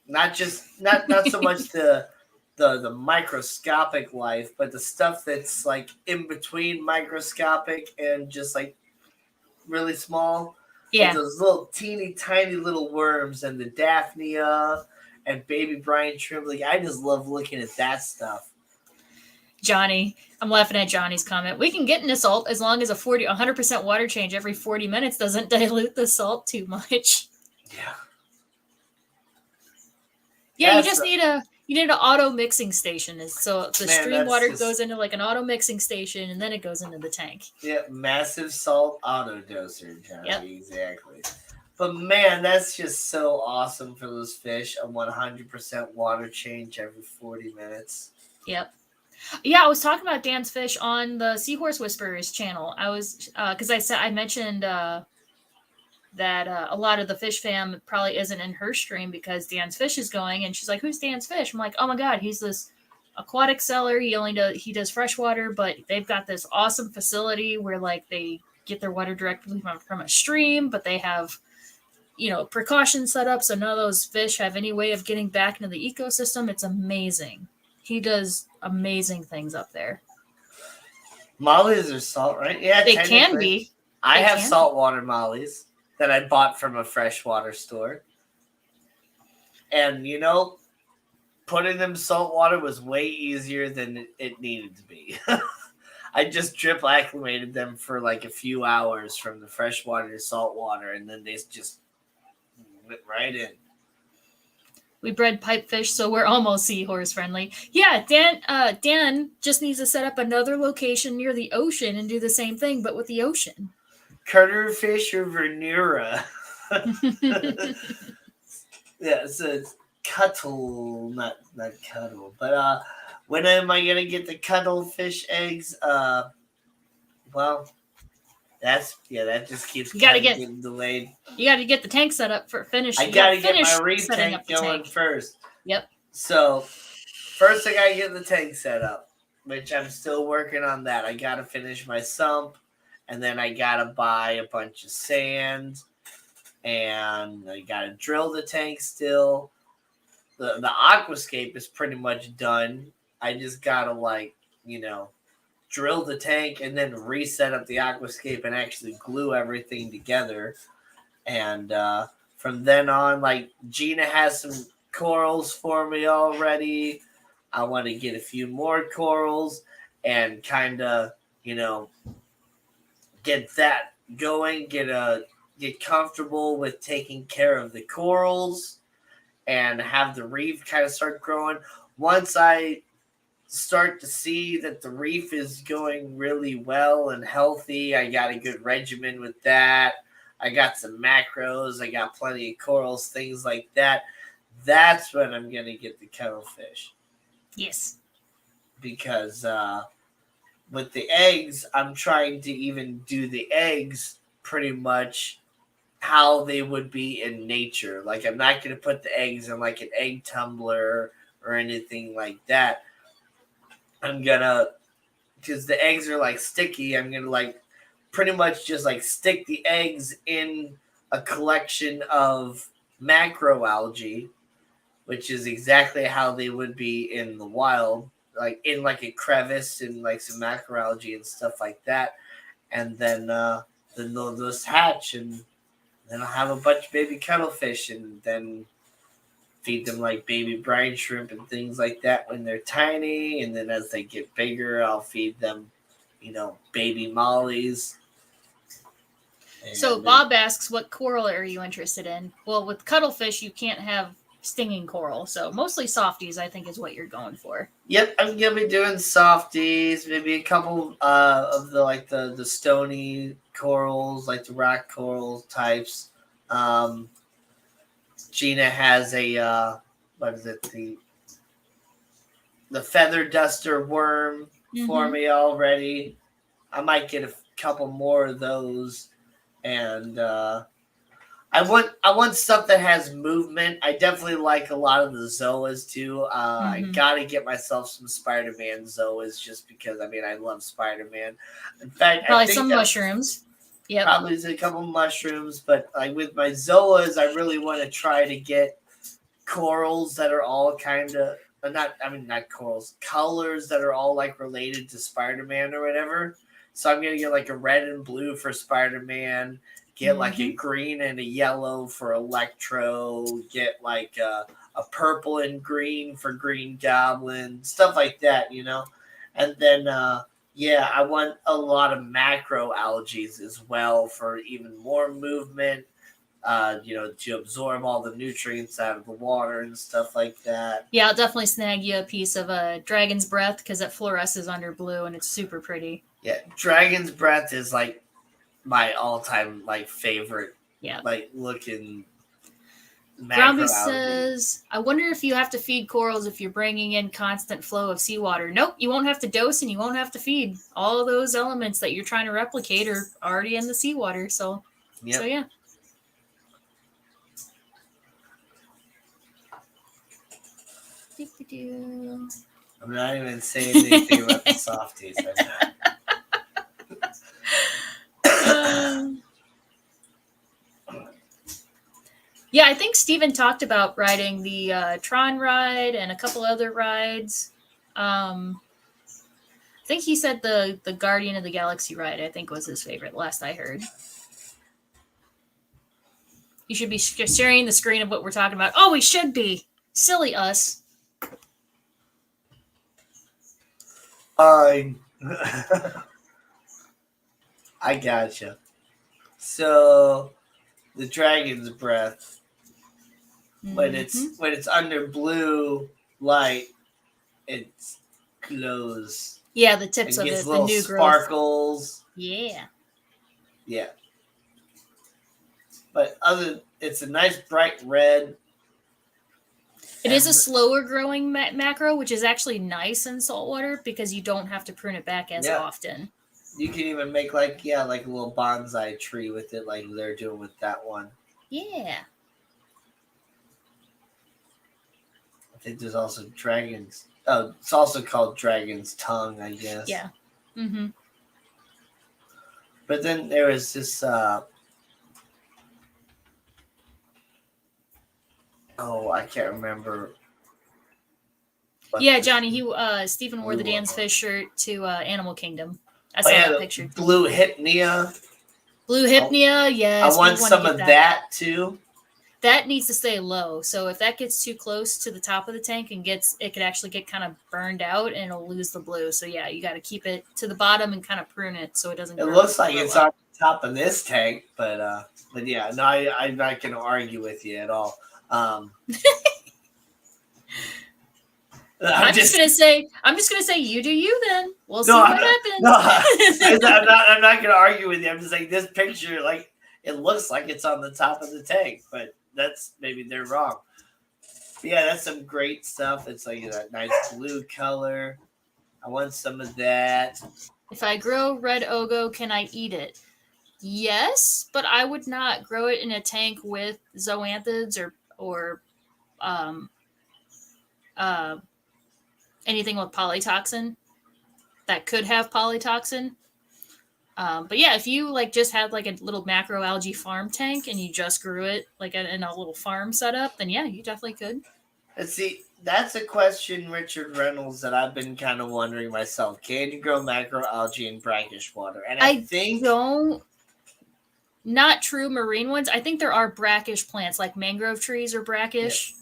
not so much the microscopic life, but the stuff that's like in between microscopic and just like really small. Yeah. Like those little teeny tiny little worms and the Daphnia and baby brine shrimp. Like I just love looking at that stuff. Johnny, I'm laughing at Johnny's comment. We can get into salt as long as 100% water change every 40 minutes doesn't dilute the salt too much. Yeah. Yeah, you just need an auto mixing station. So the stream water goes into like an auto mixing station and then it goes into the tank. Yeah, massive salt auto doser, Johnny. Yep. Exactly. But man, that's just so awesome for those fish. A 100% water change every 40 minutes. Yep. Yeah, I was talking about Dan's fish on the Seahorse Whisperers channel. I was because I mentioned that a lot of the fish fam probably isn't in her stream because Dan's fish is going, and she's like, "Who's Dan's fish?" I'm like, "Oh my god, he's this aquatic seller. He does freshwater, but they've got this awesome facility where like they get their water directly from a stream, but they have precautions set up so none of those fish have any way of getting back into the ecosystem. It's amazing. He does amazing things up there. Mollies are salt, right? Yeah, they can be. I have saltwater mollies that I bought from a freshwater store. And, putting them saltwater was way easier than it needed to be. I just drip acclimated them for like a few hours from the freshwater to saltwater, and then they just went right in. We bred pipefish, so we're almost seahorse friendly. Yeah, Dan just needs to set up another location near the ocean and do the same thing, but with the ocean. Cutterfish or Vernura. Yeah, so it's cuttle, not cuddle. But when am I gonna get the cuttlefish eggs? Well, that just keeps getting delayed. You got to get the tank set up for finish. I got to get my reef tank going first. Yep. So first I got to get the tank set up, which I'm still working on that. I got to finish my sump, and then I got to buy a bunch of sand, and I got to drill the tank still. The aquascape is pretty much done. I just gotta drill the tank and then reset up the aquascape and actually glue everything together. And from then on, Gina has some corals for me already. I want to get a few more corals and kind of, get that going, get comfortable with taking care of the corals and have the reef kind of start growing. Once I start to see that the reef is going really well and healthy, I got a good regimen with that. I got some macros, I got plenty of corals, things like that. That's when I'm going to get the cuttlefish. Yes. Because with the eggs, I'm trying to even do the eggs pretty much how they would be in nature. Like, I'm not going to put the eggs in like an egg tumbler or anything like that. I'm going to, because the eggs are like sticky, I'm going to pretty much just stick the eggs in a collection of macroalgae, which is exactly how they would be in the wild, in a crevice and some macroalgae and stuff like that. And then they'll just hatch, and then I'll have a bunch of baby cuttlefish, and then feed them baby brine shrimp and things like that when they're tiny. And then as they get bigger, I'll feed them, baby mollies. So Bob asks, what coral are you interested in? Well, with cuttlefish, you can't have stinging coral, so mostly softies, I think, is what you're going for. Yep, I'm gonna be doing softies, maybe a couple of the stony corals, like the rock coral types. Gina has a what is it, the feather duster worm for me already. I might get a couple more of those, and I want stuff that has movement. I definitely like a lot of the zoas too. I gotta get myself some Spider-Man zoas just because I love Spider-Man. In fact, probably I think some mushrooms. Yeah, probably a couple mushrooms, but with my zoas, I really want to try to get corals that are all kind of not corals, colors that are all related to Spider-Man or whatever. So I'm gonna get a red and blue for Spider-Man, get a green and a yellow for Electro, get a purple and green for Green Goblin, stuff like that, and then I want a lot of macro algae as well for even more movement. To absorb all the nutrients out of the water and stuff like that. Yeah, I'll definitely snag you a piece of dragon's breath because it fluoresces under blue and it's super pretty. Yeah, dragon's breath is my all-time favorite. Yeah, looking. Groundby says, I wonder if you have to feed corals if you're bringing in constant flow of seawater. Nope, you won't have to dose and you won't have to feed. All of those elements that you're trying to replicate are already in the seawater. So yeah. I'm not even saying anything about the softies. Yeah, I think Steven talked about riding the Tron ride and a couple other rides. I think he said the Guardian of the Galaxy ride, I think, was his favorite, last I heard. You should be sharing the screen of what we're talking about. Oh, we should be. Silly us. I gotcha. So the dragon's breath, when it's under blue light, it glows. Yeah, the tips of it, the new sparkles. Yeah. Yeah. But it's a nice bright red. It is a slower growing macro, which is actually nice in saltwater because you don't have to prune it back as often. You can even make a little bonsai tree with it, like they're doing with that one. Yeah. I think there's also dragons. Oh, it's also called dragon's tongue, I guess. Yeah. But then there was this. I can't remember. Yeah, Johnny. Stephen wore the Dan's Fish shirt to Animal Kingdom. I saw that picture. Blue Hypnea. Blue Hypnea, yes. I want some of that too. That needs to stay low. So if that gets too close to the top of the tank and it could actually get kind of burned out and it'll lose the blue. So yeah, you got to keep it to the bottom and kind of prune it so it doesn't. It looks like it's on top of this tank, but yeah, no, I'm not going to argue with you at all. I'm just gonna say you do you then. We'll see what happens. No, I'm not gonna argue with you. I'm just like this picture, like it looks like it's on the top of the tank, but maybe they're wrong. But yeah, that's some great stuff. It's like a nice blue color. I want some of that. If I grow red Ogo, can I eat it? Yes, but I would not grow it in a tank with zoanthids or anything with polytoxin that could have polytoxin. But yeah, if you just had a little macroalgae farm tank and you just grew it in a little farm setup, then yeah, you definitely could. And see, that's a question, Richard Reynolds, that I've been kind of wondering myself. Can you grow macroalgae in brackish water? And I think not true marine ones. I think there are brackish plants like mangrove trees are brackish.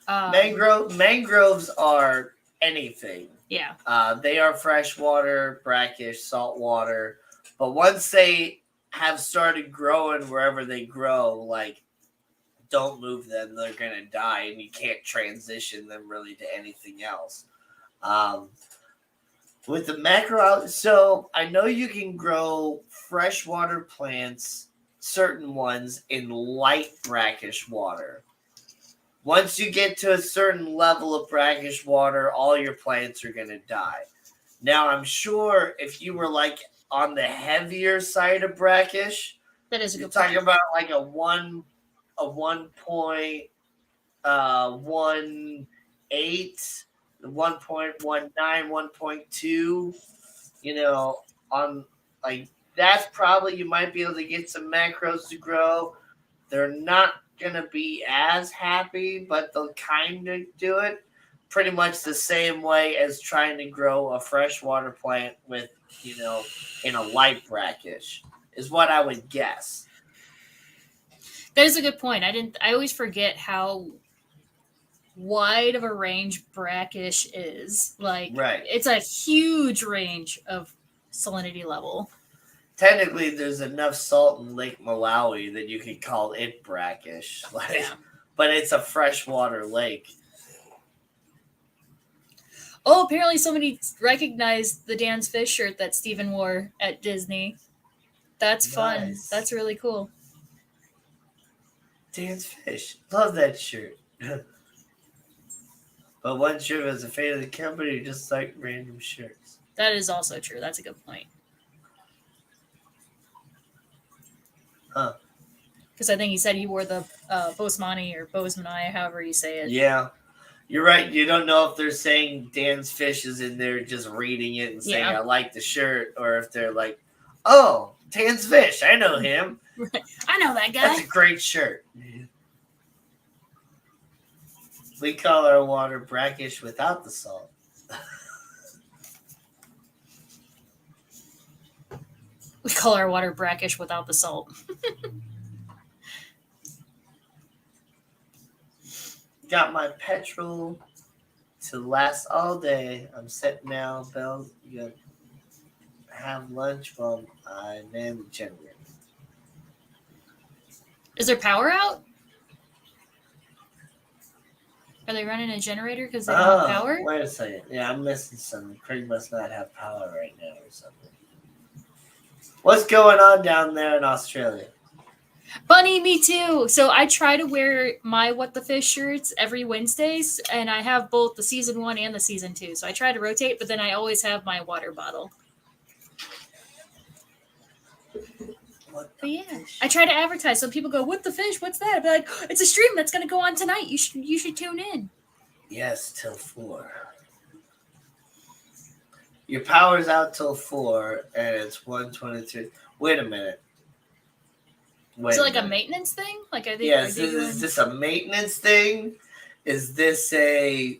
Yes. Mangroves are anything. Yeah. They are freshwater, brackish, saltwater. But once they have started growing wherever they grow, don't move them. They're going to die, and you can't transition them really to anything else. With the macroalgae, so I know you can grow freshwater plants, certain ones, in light brackish water. Once you get to a certain level of brackish water, all your plants are going to die. Now, I'm sure if you were on the heavier side of brackish, that is a you're good talking point. about a 1.18, 1.19, 1.2, on that's probably you might be able to get some macros to grow. They're not going to be as happy, but they'll kind of do it pretty much the same way as trying to grow a freshwater plant with, in a light brackish is what I would guess. That is a good point. I always forget how wide of a range brackish is. Right. It's a huge range of salinity level. Technically, there's enough salt in Lake Malawi that you could call it brackish. But it's a freshwater lake. Oh, apparently somebody recognized the Dan's Fish shirt that Stephen wore at Disney. That's fun. That's really cool. Dan's Fish. Love that shirt. But one shirt was a fan of the company, just like random shirts. That is also true. That's a good point. Huh. Because I think he said he wore the Bosmani or Bosmani, however you say it. Yeah. You're right. You don't know if they're saying Dan's Fish is in there just reading it and saying, I like the shirt, or if they're like, oh, Dan's Fish. I know him. I know that guy. That's a great shirt. We call our water brackish without the salt. We call our water brackish without the salt. Got my petrol to last all day. I'm set now, Belle. You gotta have lunch while I man the generator. Is there power out? Are they running a generator because they don't have power? Wait a second. Yeah, I'm missing something. Craig must not have power right now or something. What's going on down there in Australia? Bunny, me too. So I try to wear my What the Fish shirts every Wednesdays, and I have both the season 1 and the season 2. So I try to rotate, but then I always have my water bottle. But yeah, I try to advertise. So people go, "What the fish? What's that?" I'd be like, "It's a stream that's going to go on tonight. You should tune in." Yes, till 4. Your power's out till 4, and it's 1:22. Wait a minute. Is it a maintenance thing? Is this a maintenance thing? Is this a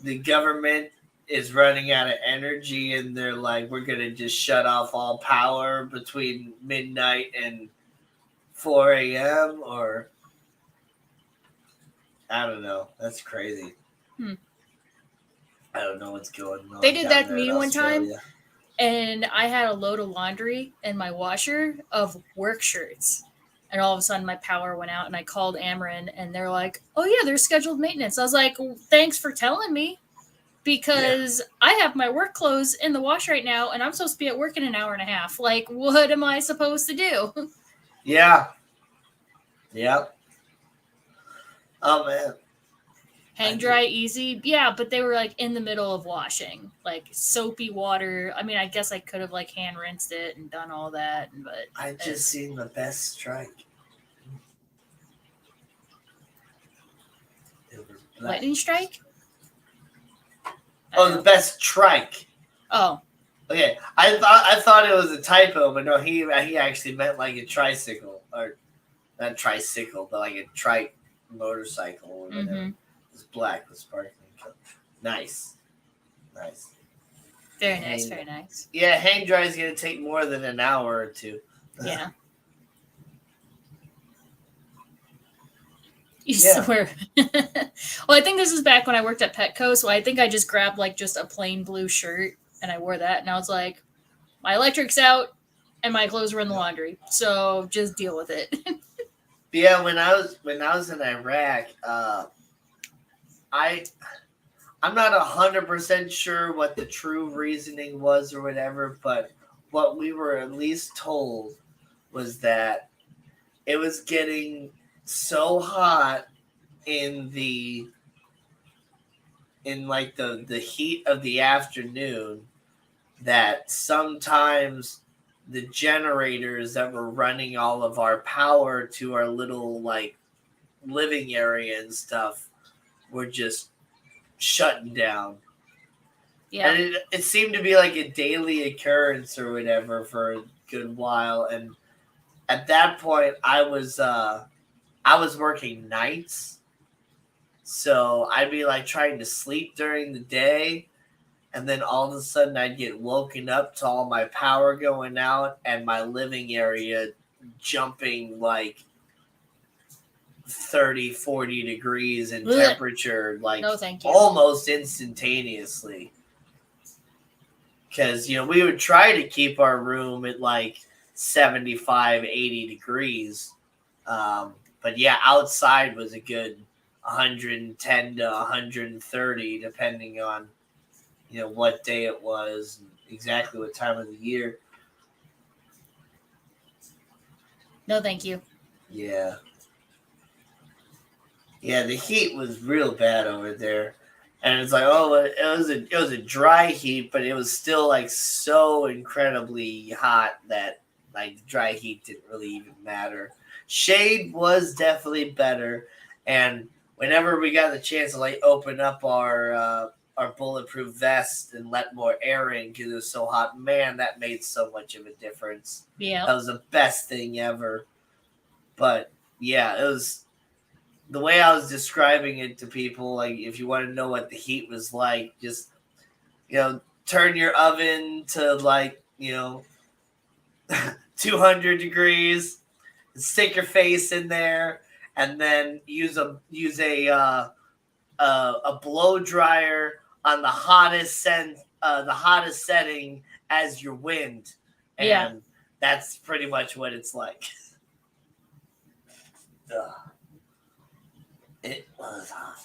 the government is running out of energy and they're like, we're going to just shut off all power between midnight and 4 a.m. or I don't know. That's crazy. I don't know what's going on. They did that to me one time, and I had a load of laundry in my washer of work shirts. And all of a sudden, my power went out, and I called Ameren, and they're like, oh, yeah, there's scheduled maintenance. I was like, well, thanks for telling me, because I have my work clothes in the wash right now, and I'm supposed to be at work in an hour and a half. Like, what am I supposed to do? Yeah. Yep. Oh, man. Hang dry easy. Yeah, but they were like in the middle of washing, like soapy water. I mean, I guess I could have like hand rinsed it and done all that, but I just seen the best strike. Lightning strike? Oh, the best trike. Oh. Okay. I thought it was a typo, but no, he actually meant like a tricycle. Or not tricycle, but like a trike motorcycle or whatever. Mm-hmm. It's black with sparkling color. Nice. Very nice, very nice. Yeah, hang dry is going to take more than an hour or two. Yeah. You swear. Well, I think this is back when I worked at Petco, so I think I just grabbed like just a plain blue shirt and I wore that, and I was like, my electric's out and my clothes were in the laundry, so just deal with it. Yeah, when I was in Iraq, I'm not 100% sure what the true reasoning was or whatever, but what we were at least told was that it was getting so hot in the heat of the afternoon that sometimes the generators that were running all of our power to our little like living area and stuff were just shutting down. Yeah. And it seemed to be like a daily occurrence or whatever for a good while. And at that point I was working nights. So I'd be like trying to sleep during the day, and then all of a sudden I'd get woken up to all my power going out and my living area jumping like 30, 40 degrees in temperature, like almost instantaneously. Because, we would try to keep our room at like 75, 80 degrees. But yeah, outside was a good 110 to 130, depending on, what day it was and exactly what time of the year. No, thank you. Yeah. Yeah, the heat was real bad over there. And it's like, it was a dry heat, but it was still like so incredibly hot that like dry heat didn't really even matter. Shade was definitely better, and whenever we got the chance to like open up our bulletproof vest and let more air in because it was so hot, man, that made so much of a difference. Yeah, that was the best thing ever. But yeah, it was the way I was describing it to people. Like, if you want to know what the heat was like, just turn your oven to like 200 degrees, stick your face in there, and then use a blow dryer on the hottest setting as your wind, and that's pretty much what it's like. It was hot.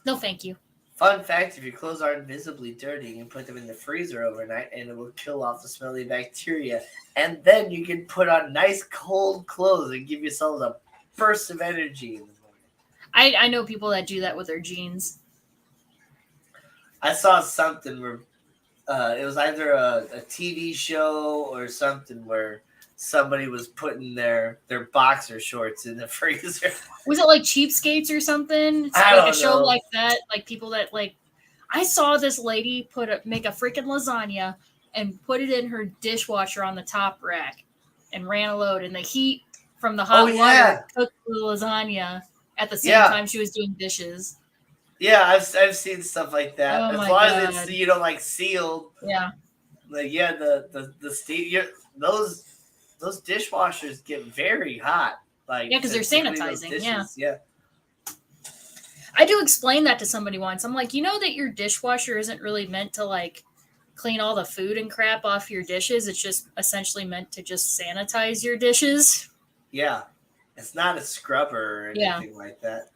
No, thank you. Fun fact, if your clothes are invisibly dirty, you can put them in the freezer overnight and it will kill off the smelly bacteria. And then you can put on nice cold clothes and give yourselves a burst of energy in the morning. I know people that do that with their jeans. I saw something where it was either a TV show or something where somebody was putting their boxer shorts in the freezer. Was it like Cheapskates or something? It's like a show like that, like people that like. I saw this lady make a freaking lasagna and put it in her dishwasher on the top rack and ran a load, and the heat from the hot water cooked the lasagna at the same time she was doing dishes. Yeah, I've seen stuff like that. Oh As my long as it's god. like sealed. Yeah. Like yeah, the steam. Those those dishwashers get very hot. Yeah, Like because they're to clean those sanitizing. Yeah. dishes. Yeah. I do explain that to somebody once. I'm like, you know that your dishwasher isn't really meant to like clean all the food and crap off your dishes. It's just essentially meant to just sanitize your dishes. Yeah. It's not a scrubber or Yeah. anything like that.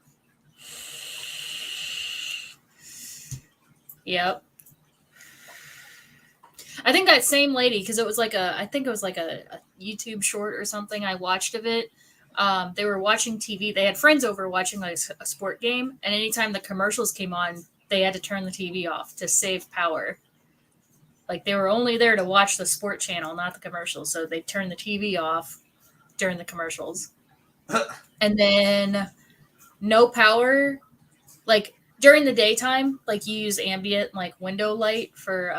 Yep. I think that same lady, because it was like I think it was like a YouTube short or something I watched of it. They were watching TV. They had friends over watching like a sport game, and anytime the commercials came on, they had to turn the TV off to save power. Like they were only there to watch the sport channel, not the commercials. So they turned the TV off during the commercials. And then no power, like during the daytime, like you use ambient like window light for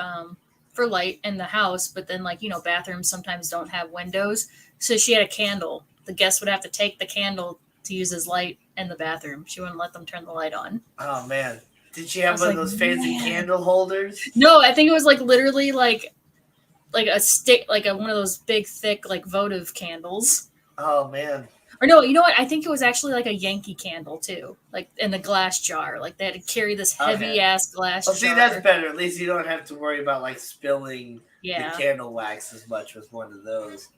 light in the house, but then like, you know, bathrooms sometimes don't have windows. So she had a candle. The guest would have to take the candle to use as light in the bathroom. She wouldn't let them turn the light on. Oh man. Did she I have was one of like, those fancy man. candle holders? No, I think it was like literally like a stick, like one of those big thick like votive candles. Oh man. Or no, you know what? I think it was actually like a Yankee candle too, like in the glass jar. Like they had to carry this heavy ass glass Well, jar. see, that's better. At least you don't have to worry about like spilling the Yeah. candle wax as much with one of those.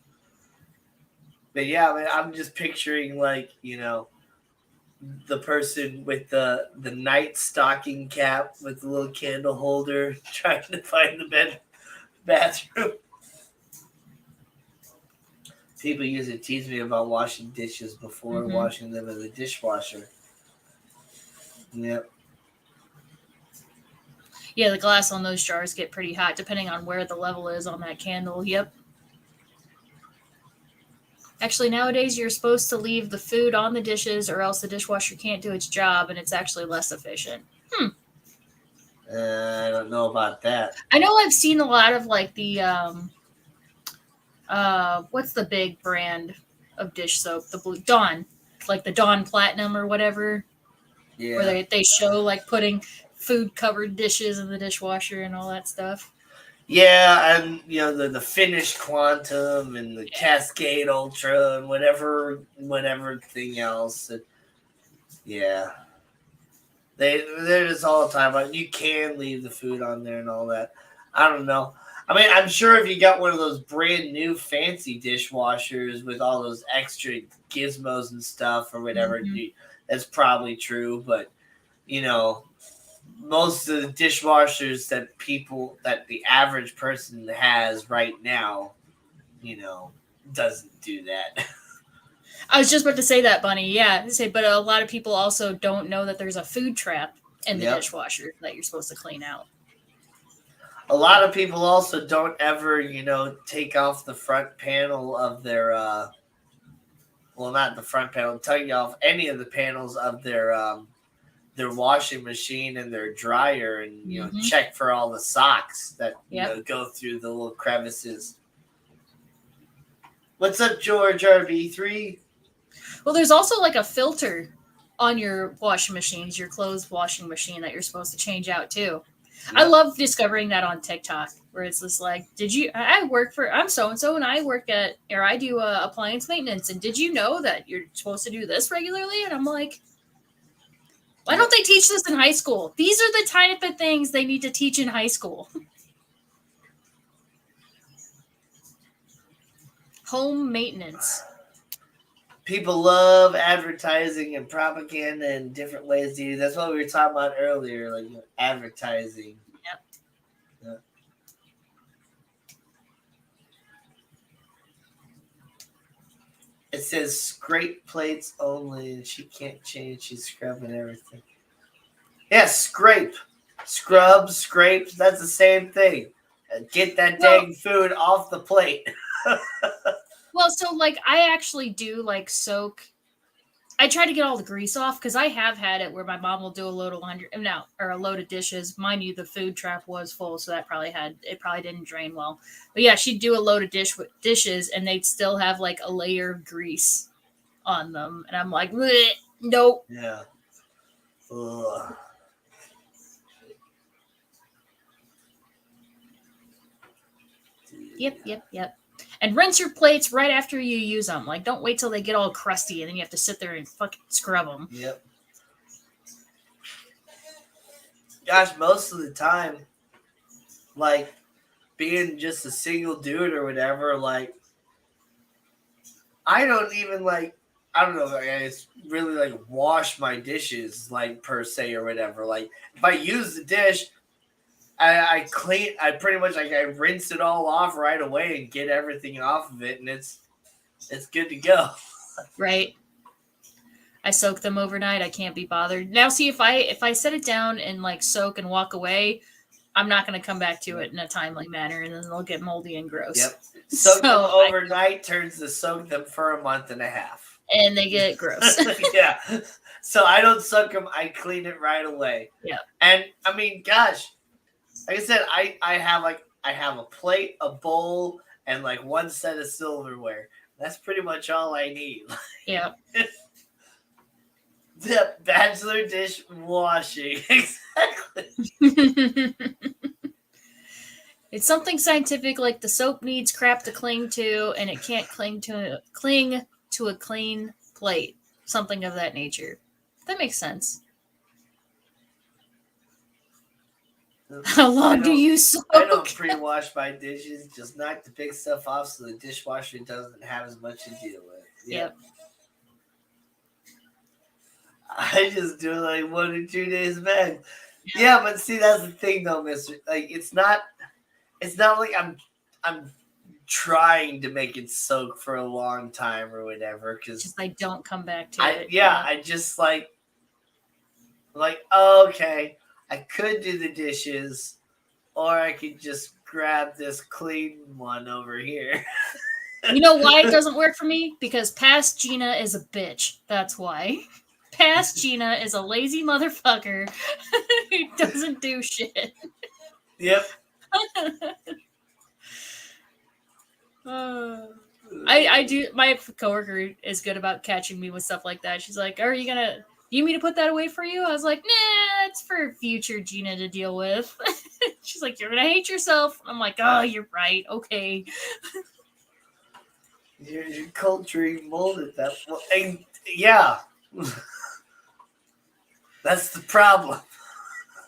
But yeah, I mean, I'm just picturing like the person with the night stocking cap with the little candle holder trying to find the bathroom. People usually tease me about washing dishes before washing them in the dishwasher. Yep. Yeah, the glass on those jars get pretty hot depending on where the level is on that candle. Yep. Actually, nowadays you're supposed to leave the food on the dishes or else the dishwasher can't do its job and it's actually less efficient. I don't know about that. I know I've seen a lot of like the what's the big brand of dish soap? The blue Dawn, like the Dawn Platinum or whatever, Yeah. where they show like putting food covered dishes in the dishwasher and all that stuff. Yeah, and the Finish Quantum and the Cascade Ultra and whatever thing else. Yeah. They're just all the time. Like, you can leave the food on there and all that. I don't know. I mean, I'm sure if you got one of those brand new fancy dishwashers with all those extra gizmos and stuff or whatever, that's probably true. But, most of the dishwashers that the average person has right now, doesn't do that. I was just about to say that, Bunny. Yeah, but a lot of people also don't know that there's a food trap in the dishwasher that you're supposed to clean out. A lot of people also don't ever, take off the front panel of their, not the front panel, take off any of the panels of their washing machine and their dryer and, check for all the socks that, go through the little crevices. What's up, George RB3? Well, there's also like a filter on your washing machines, your clothes washing machine that you're supposed to change out too. Yep. I love discovering that on TikTok where it's just like, I'm so-and-so and I work I do appliance maintenance. And did you know that you're supposed to do this regularly? And I'm like, why don't they teach this in high school? These are the type of things they need to teach in high school. Home maintenance. People love advertising and propaganda and different ways to use. That's what we were talking about earlier, like advertising. Yep. It says scrape plates only, and she can't change. She's scrubbing everything. Yeah, scrape. Scrape. That's the same thing. Get that dang food off the plate. Well, so like I actually do like soak. I try to get all the grease off because I have had it where my mom will do a load of dishes. Mind you, the food trap was full, so it probably didn't drain well. But yeah, she'd do a load of dishes, and they'd still have like a layer of grease on them, and I'm like, nope. Yeah. Ugh. Yep. And rinse your plates right after you use them. Like, don't wait till they get all crusty and then you have to sit there and fucking scrub them. Yep. Gosh, most of the time, like, being just a single dude or whatever, like, I don't even, like, I don't know, like, I just really, like, wash my dishes, like, per se or whatever. Like, if I use the dish, I pretty much, like, I rinse it all off right away and get everything off of it, and it's good to go. Right. I soak them overnight. I can't be bothered. Now, see, if I set it down and, like, soak and walk away, I'm not going to come back to it in a timely manner, and then they'll get moldy and gross. Yep. Soak them overnight turns to soak them for a month and a half. And they get gross. Yeah. So I don't soak them. I clean it right away. Yeah. And, I mean, gosh, like I said, I have a plate, a bowl, and, like, one set of silverware. That's pretty much all I need. Yeah. The bachelor dish washing. Exactly. It's something scientific, like the soap needs crap to cling to, and it can't cling to a clean plate. Something of that nature. That makes sense. How long do you soak? I don't pre-wash my dishes, just not to pick stuff off so the dishwasher doesn't have as much to deal with. Yep. I just do it like 1 or 2 days back. Yeah, but see, that's the thing though, mister. Like, it's not like I'm trying to make it soak for a long time or whatever, because I don't come back to it. Yeah, I just like, oh, okay, I could do the dishes, or I could just grab this clean one over here. You know why it doesn't work for me? Because past Gina is a bitch. That's why. Past Gina is a lazy motherfucker who doesn't do shit. Yep. I do. My coworker is good about catching me with stuff like that. She's like, "Are you gonna? You mean to put that away for you?" I was like, "Nah, it's for future Gina to deal with." She's like, "You're gonna hate yourself." I'm like, "Oh, you're right. Okay." Your culture molded that. And yeah. That's the problem.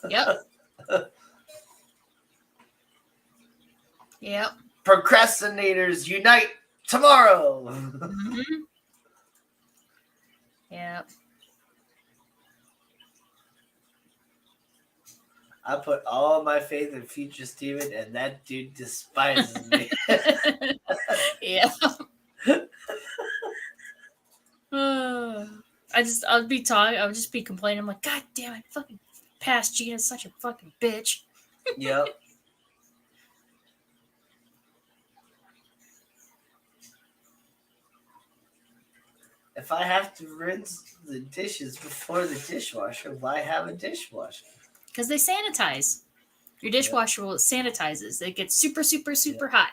Yep. Yep. Procrastinators unite tomorrow. Mm-hmm. Yep. I put all my faith in future Steven, and that dude despises me. Yeah. I would just be complaining. I'm like, God damn it, fucking past Gina's such a fucking bitch. Yep. If I have to rinse the dishes before the dishwasher, why have a dishwasher? Because they sanitize. Your dishwasher sanitizes. It gets super, super, super hot.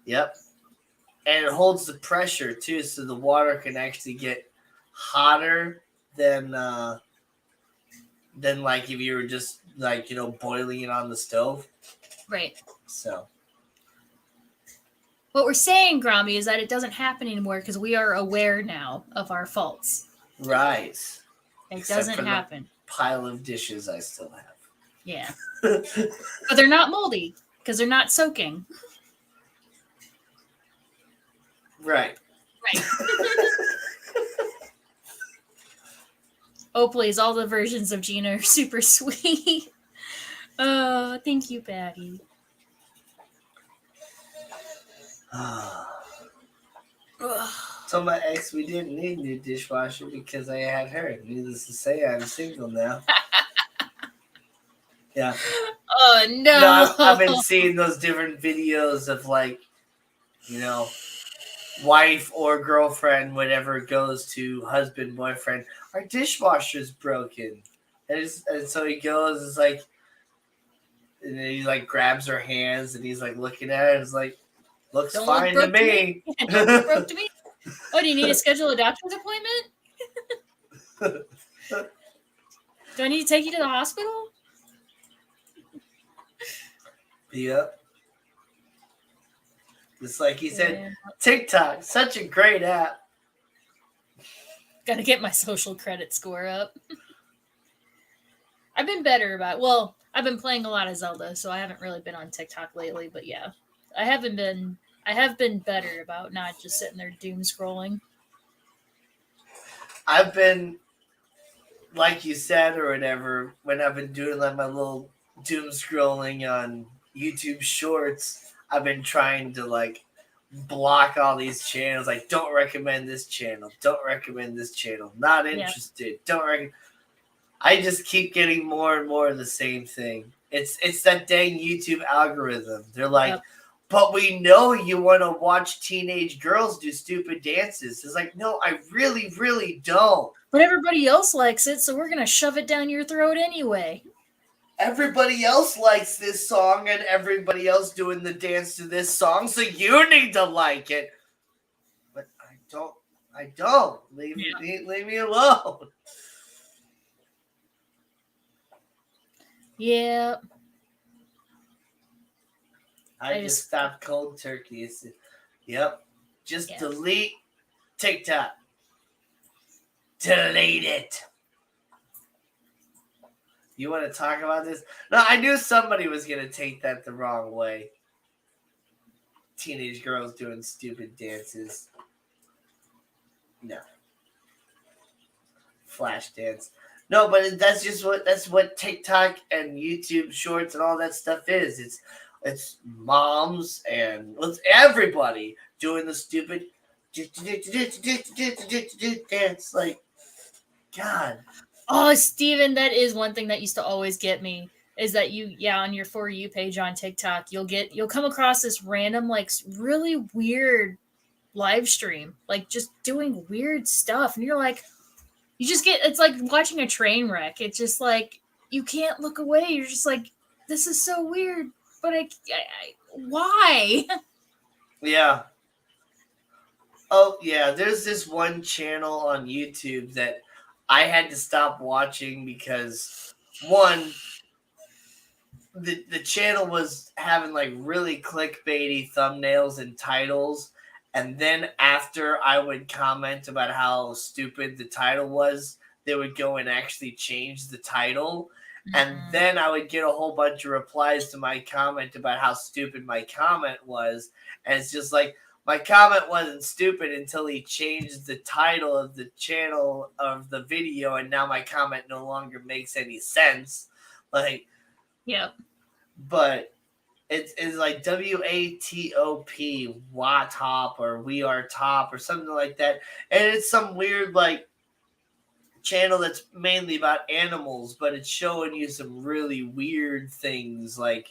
Yep. And it holds the pressure too, so the water can actually get hotter than like if you were just like, boiling it on the stove. Right. So what we're saying, Grommy, is that it doesn't happen anymore because we are aware now of our faults. Right. It doesn't happen. Pile of dishes I still have. Yeah. But they're not moldy because they're not soaking. Right. Oh, please. All the versions of Gina are super sweet. Oh, thank you, Patty. So my ex, we didn't need a new dishwasher because I had her. Needless to say, I'm single now. Yeah. Oh, no. I've been seeing those different videos of like, wife or girlfriend, whatever, goes to husband, boyfriend, our dishwasher's broken. And so he goes, it's like, and then he like grabs her hands and he's like looking at it. It's like, looks fine to me. Don't look broke to me. Oh, do you need to schedule a doctor's appointment? Do I need to take you to the hospital? Yep. Just like he said, TikTok, such a great app. Gotta get my social credit score up. I've been better about it. Well, I've been playing a lot of Zelda, so I haven't really been on TikTok lately, but yeah. I have been better about not just sitting there doom scrolling. I've been, like you said or whatever, when I've been doing like my little doom scrolling on YouTube Shorts, I've been trying to like block all these channels. Like, don't recommend this channel. Don't recommend this channel. Not interested. Don't recommend. I just keep getting more and more of the same thing. It's that dang YouTube algorithm. They're like, but we know you want to watch teenage girls do stupid dances. It's like, no, I really, really don't. But everybody else likes it, so we're going to shove it down your throat anyway. Everybody else likes this song and everybody else doing the dance to this song, so you need to like it. But I don't. Leave me alone. Yeah. I just stopped cold turkey. Yep. Just delete TikTok. Delete it. You want to talk about this? No, I knew somebody was going to take that the wrong way. Teenage girls doing stupid dances. No. Flash dance. No, but that's what TikTok and YouTube Shorts and all that stuff is. It's moms and it's everybody doing the stupid dance. Like, God. Oh, Steven, that is one thing that used to always get me. Is that on your For You page on TikTok, you'll come across this random, like, really weird live stream, like just doing weird stuff, and you're like, it's like watching a train wreck. It's just like you can't look away. You're just like, this is so weird, but I why? Yeah. Oh yeah, there's this one channel on YouTube that I had to stop watching because one, the channel was having like really clickbaity thumbnails and titles, and then after I would comment about how stupid the title was, they would go and actually change the title, and then I would get a whole bunch of replies to my comment about how stupid my comment was, and it's just like, my comment wasn't stupid until he changed the title of the channel of the video, and now my comment no longer makes any sense. Like, yeah. But it's like WATOP, WATOP, or We Are Top, or something like that. And it's some weird, like, channel that's mainly about animals, but it's showing you some really weird things, like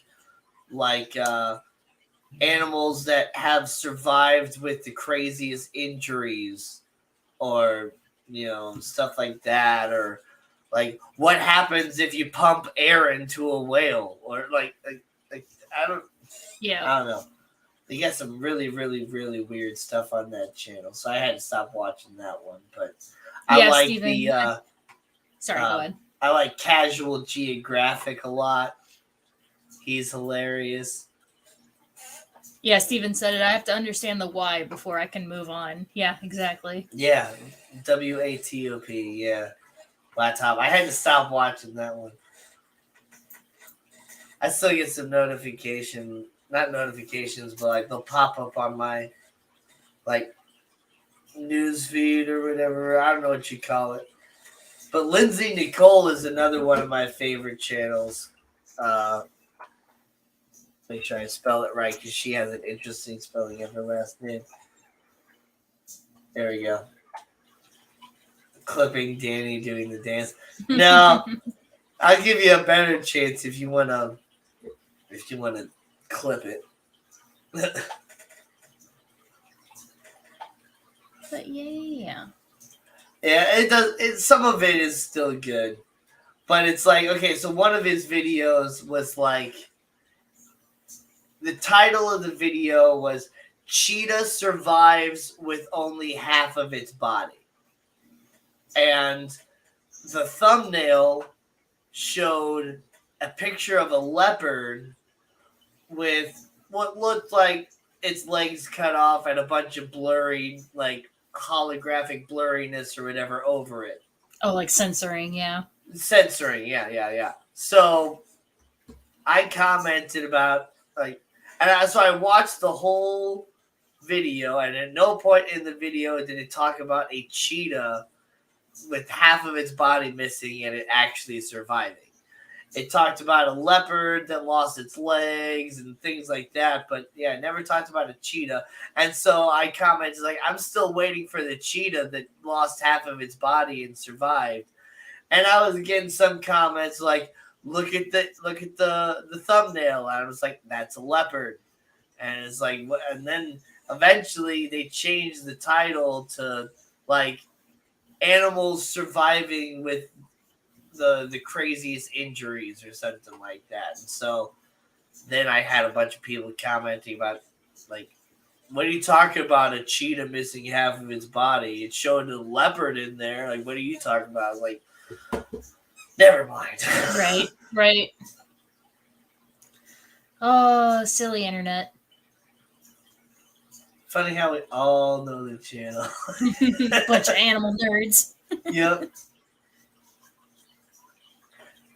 animals that have survived with the craziest injuries, or stuff like that, or like what happens if you pump air into a whale, or like I don't know. They got some really, really, really weird stuff on that channel, so I had to stop watching that one. But I like Steven, sorry, go ahead. I like Casual Geographic a lot. He's hilarious. Yeah, Steven said it. I have to understand the why before I can move on. Yeah, exactly. Yeah, WATOP. Yeah, laptop. I had to stop watching that one. I still get some not notifications, but like they'll pop up on my like news feed or whatever. I don't know what you call it. But Lindsay Nicole is another one of my favorite channels. Make sure I spell it right because she has an interesting spelling of her last name. There we go. Clipping Danny doing the dance. No, I'll give you a better chance if you wanna clip it. But yeah. Yeah, it does. Some of it is still good, but it's like, okay, so one of his videos was like, the title of the video was "Cheetah Survives with Only Half of Its Body," and the thumbnail showed a picture of a leopard with what looked like its legs cut off and a bunch of blurry, like holographic blurriness or whatever over it. Oh, like censoring, yeah. Censoring, yeah. So I commented about so I watched the whole video, and at no point in the video did it talk about a cheetah with half of its body missing and it actually surviving. It talked about a leopard that lost its legs and things like that, but yeah, it never talked about a cheetah. And so I commented like, I'm still waiting for the cheetah that lost half of its body and survived. And I was getting some comments like, look at the thumbnail. And I was like, that's a leopard. And it's like, and then eventually they changed the title to like animals surviving with the craziest injuries or something like that. And so then I had a bunch of people commenting about like, what are you talking about? A cheetah missing half of its body? It's showing a leopard in there. Like, what are you talking about? I was like, never mind. Right. Oh, silly internet. Funny how we all know the channel. Bunch of animal nerds. Yep.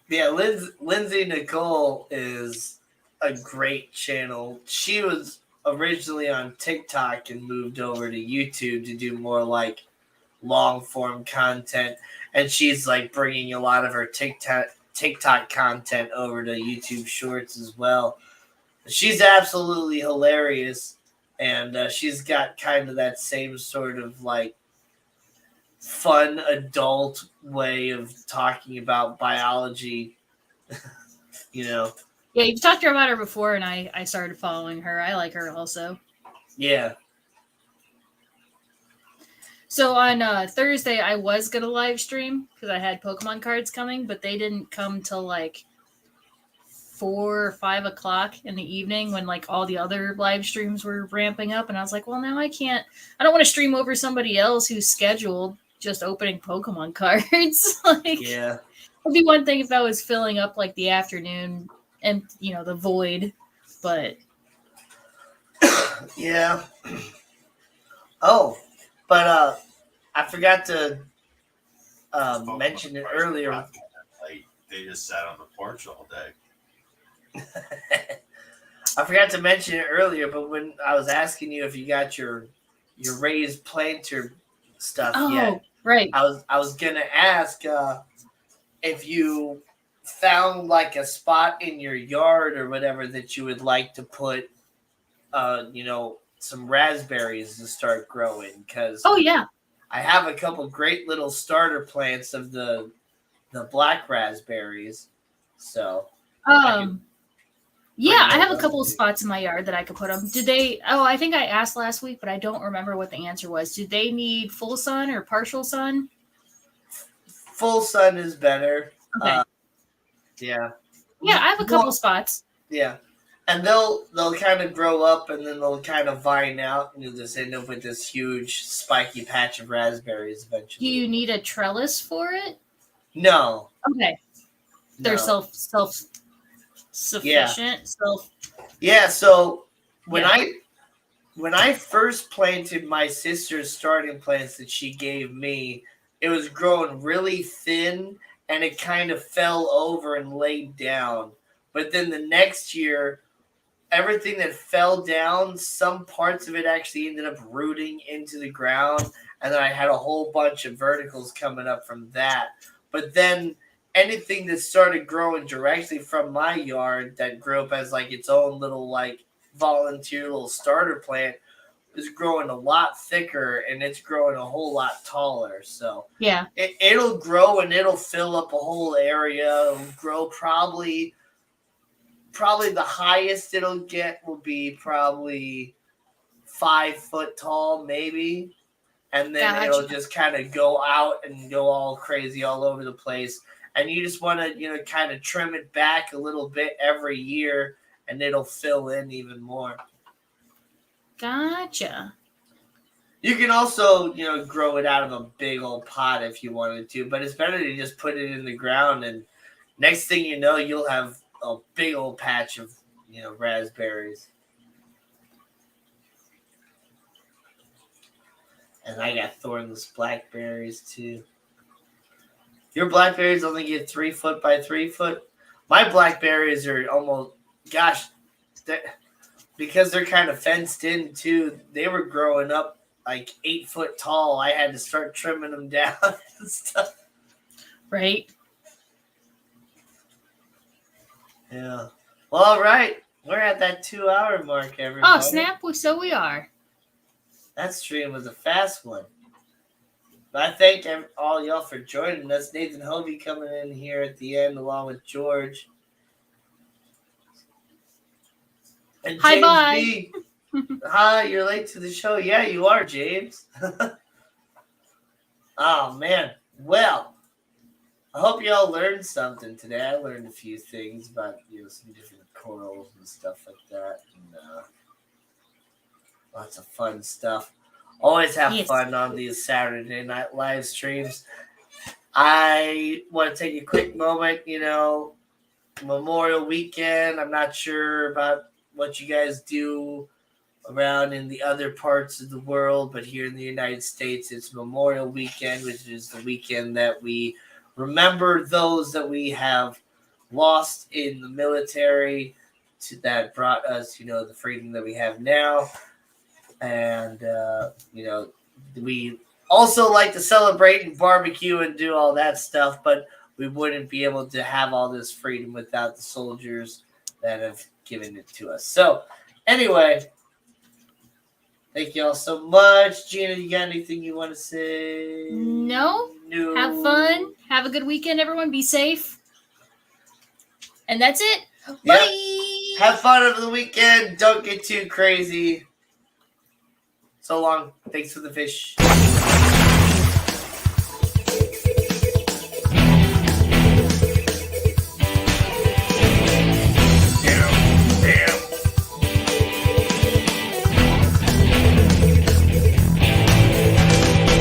Yeah, Lindsay Nicole is a great channel. She was originally on TikTok and moved over to YouTube to do more like long form content, and she's like bringing a lot of her TikTok content over to YouTube Shorts as well. She's absolutely hilarious, and she's got kind of that same sort of like fun adult way of talking about biology. Yeah, you've talked to her about her before, and I started following her. I like her also. Yeah. So on Thursday, I was gonna live stream because I had Pokemon cards coming, but they didn't come till like 4 or 5 o'clock in the evening when like all the other live streams were ramping up, and I was like, well, now I can't. I don't want to stream over somebody else who's scheduled just opening Pokemon cards. Like, Yeah. it'd be one thing if I was filling up like the afternoon and the void, but yeah. Oh, but I forgot to mention it earlier. They just sat on the porch all day. I forgot to mention it earlier, but when I was asking you if you got your raised planter stuff yet, right? I was gonna ask if you found like a spot in your yard or whatever that you would like to put, some raspberries to start growing. Because yeah, I have a couple great little starter plants of the black raspberries. So yeah, I have a couple of spots in my yard that I could put them. Did they? Oh, I think I asked last week, but I don't remember what the answer was. Did they need full sun or partial sun? Full sun is better. Okay. Yeah. Yeah, I have a couple spots. Yeah, and they'll kind of grow up, and then they'll kind of vine out, and you'll just end up with this huge spiky patch of raspberries eventually. Do you need a trellis for it? No. Okay. They're self sufficient. Yeah. So when I first planted my sister's starting plants that she gave me, it was growing really thin and it kind of fell over and laid down. But then the next year, everything that fell down, some parts of it actually ended up rooting into the ground. And then I had a whole bunch of verticals coming up from that. But then anything that started growing directly from my yard that grew up as like its own little like volunteer little starter plant is growing a lot thicker, and it's growing a whole lot taller. So yeah, it'll grow and it'll fill up a whole area. It'll grow probably the highest it'll get will be probably 5 foot tall, maybe. And then it'll just kind of go out and go all crazy all over the place. And you just want to, kind of trim it back a little bit every year, and it'll fill in even more. Gotcha. You can also, grow it out of a big old pot if you wanted to, but it's better to just put it in the ground, and next thing you know, you'll have a big old patch of, raspberries. And I got thornless blackberries too. Your blackberries only get 3 foot by 3 foot. My blackberries are almost, gosh, because they're kind of fenced in too. They were growing up like 8 foot tall. I had to start trimming them down and stuff. Right. Yeah. Well, all right. We're at that 2-hour mark, everybody. Oh, snap. So we are. That stream was a fast one. I thank all y'all for joining us. Nathan Hovey coming in here at the end along with George. And Hi, James bye. B. Hi, you're late to the show. Yeah, you are, James. Oh, man. Well, I hope y'all learned something today. I learned a few things about some different corals and stuff like that. And lots of fun stuff. Always have fun on these Saturday night live streams. I want to take a quick moment, Memorial Weekend. I'm not sure about what you guys do around in the other parts of the world, but here in the United States, it's Memorial Weekend, which is the weekend that we remember those that we have lost in the military that brought us, the freedom that we have now. And, we also like to celebrate and barbecue and do all that stuff, but we wouldn't be able to have all this freedom without the soldiers that have given it to us. So, anyway, thank you all so much. Gina, you got anything you want to say? No. Have fun. Have a good weekend, everyone. Be safe. And that's it. Bye. Yep. Have fun over the weekend. Don't get too crazy. So long. Thanks for the fish.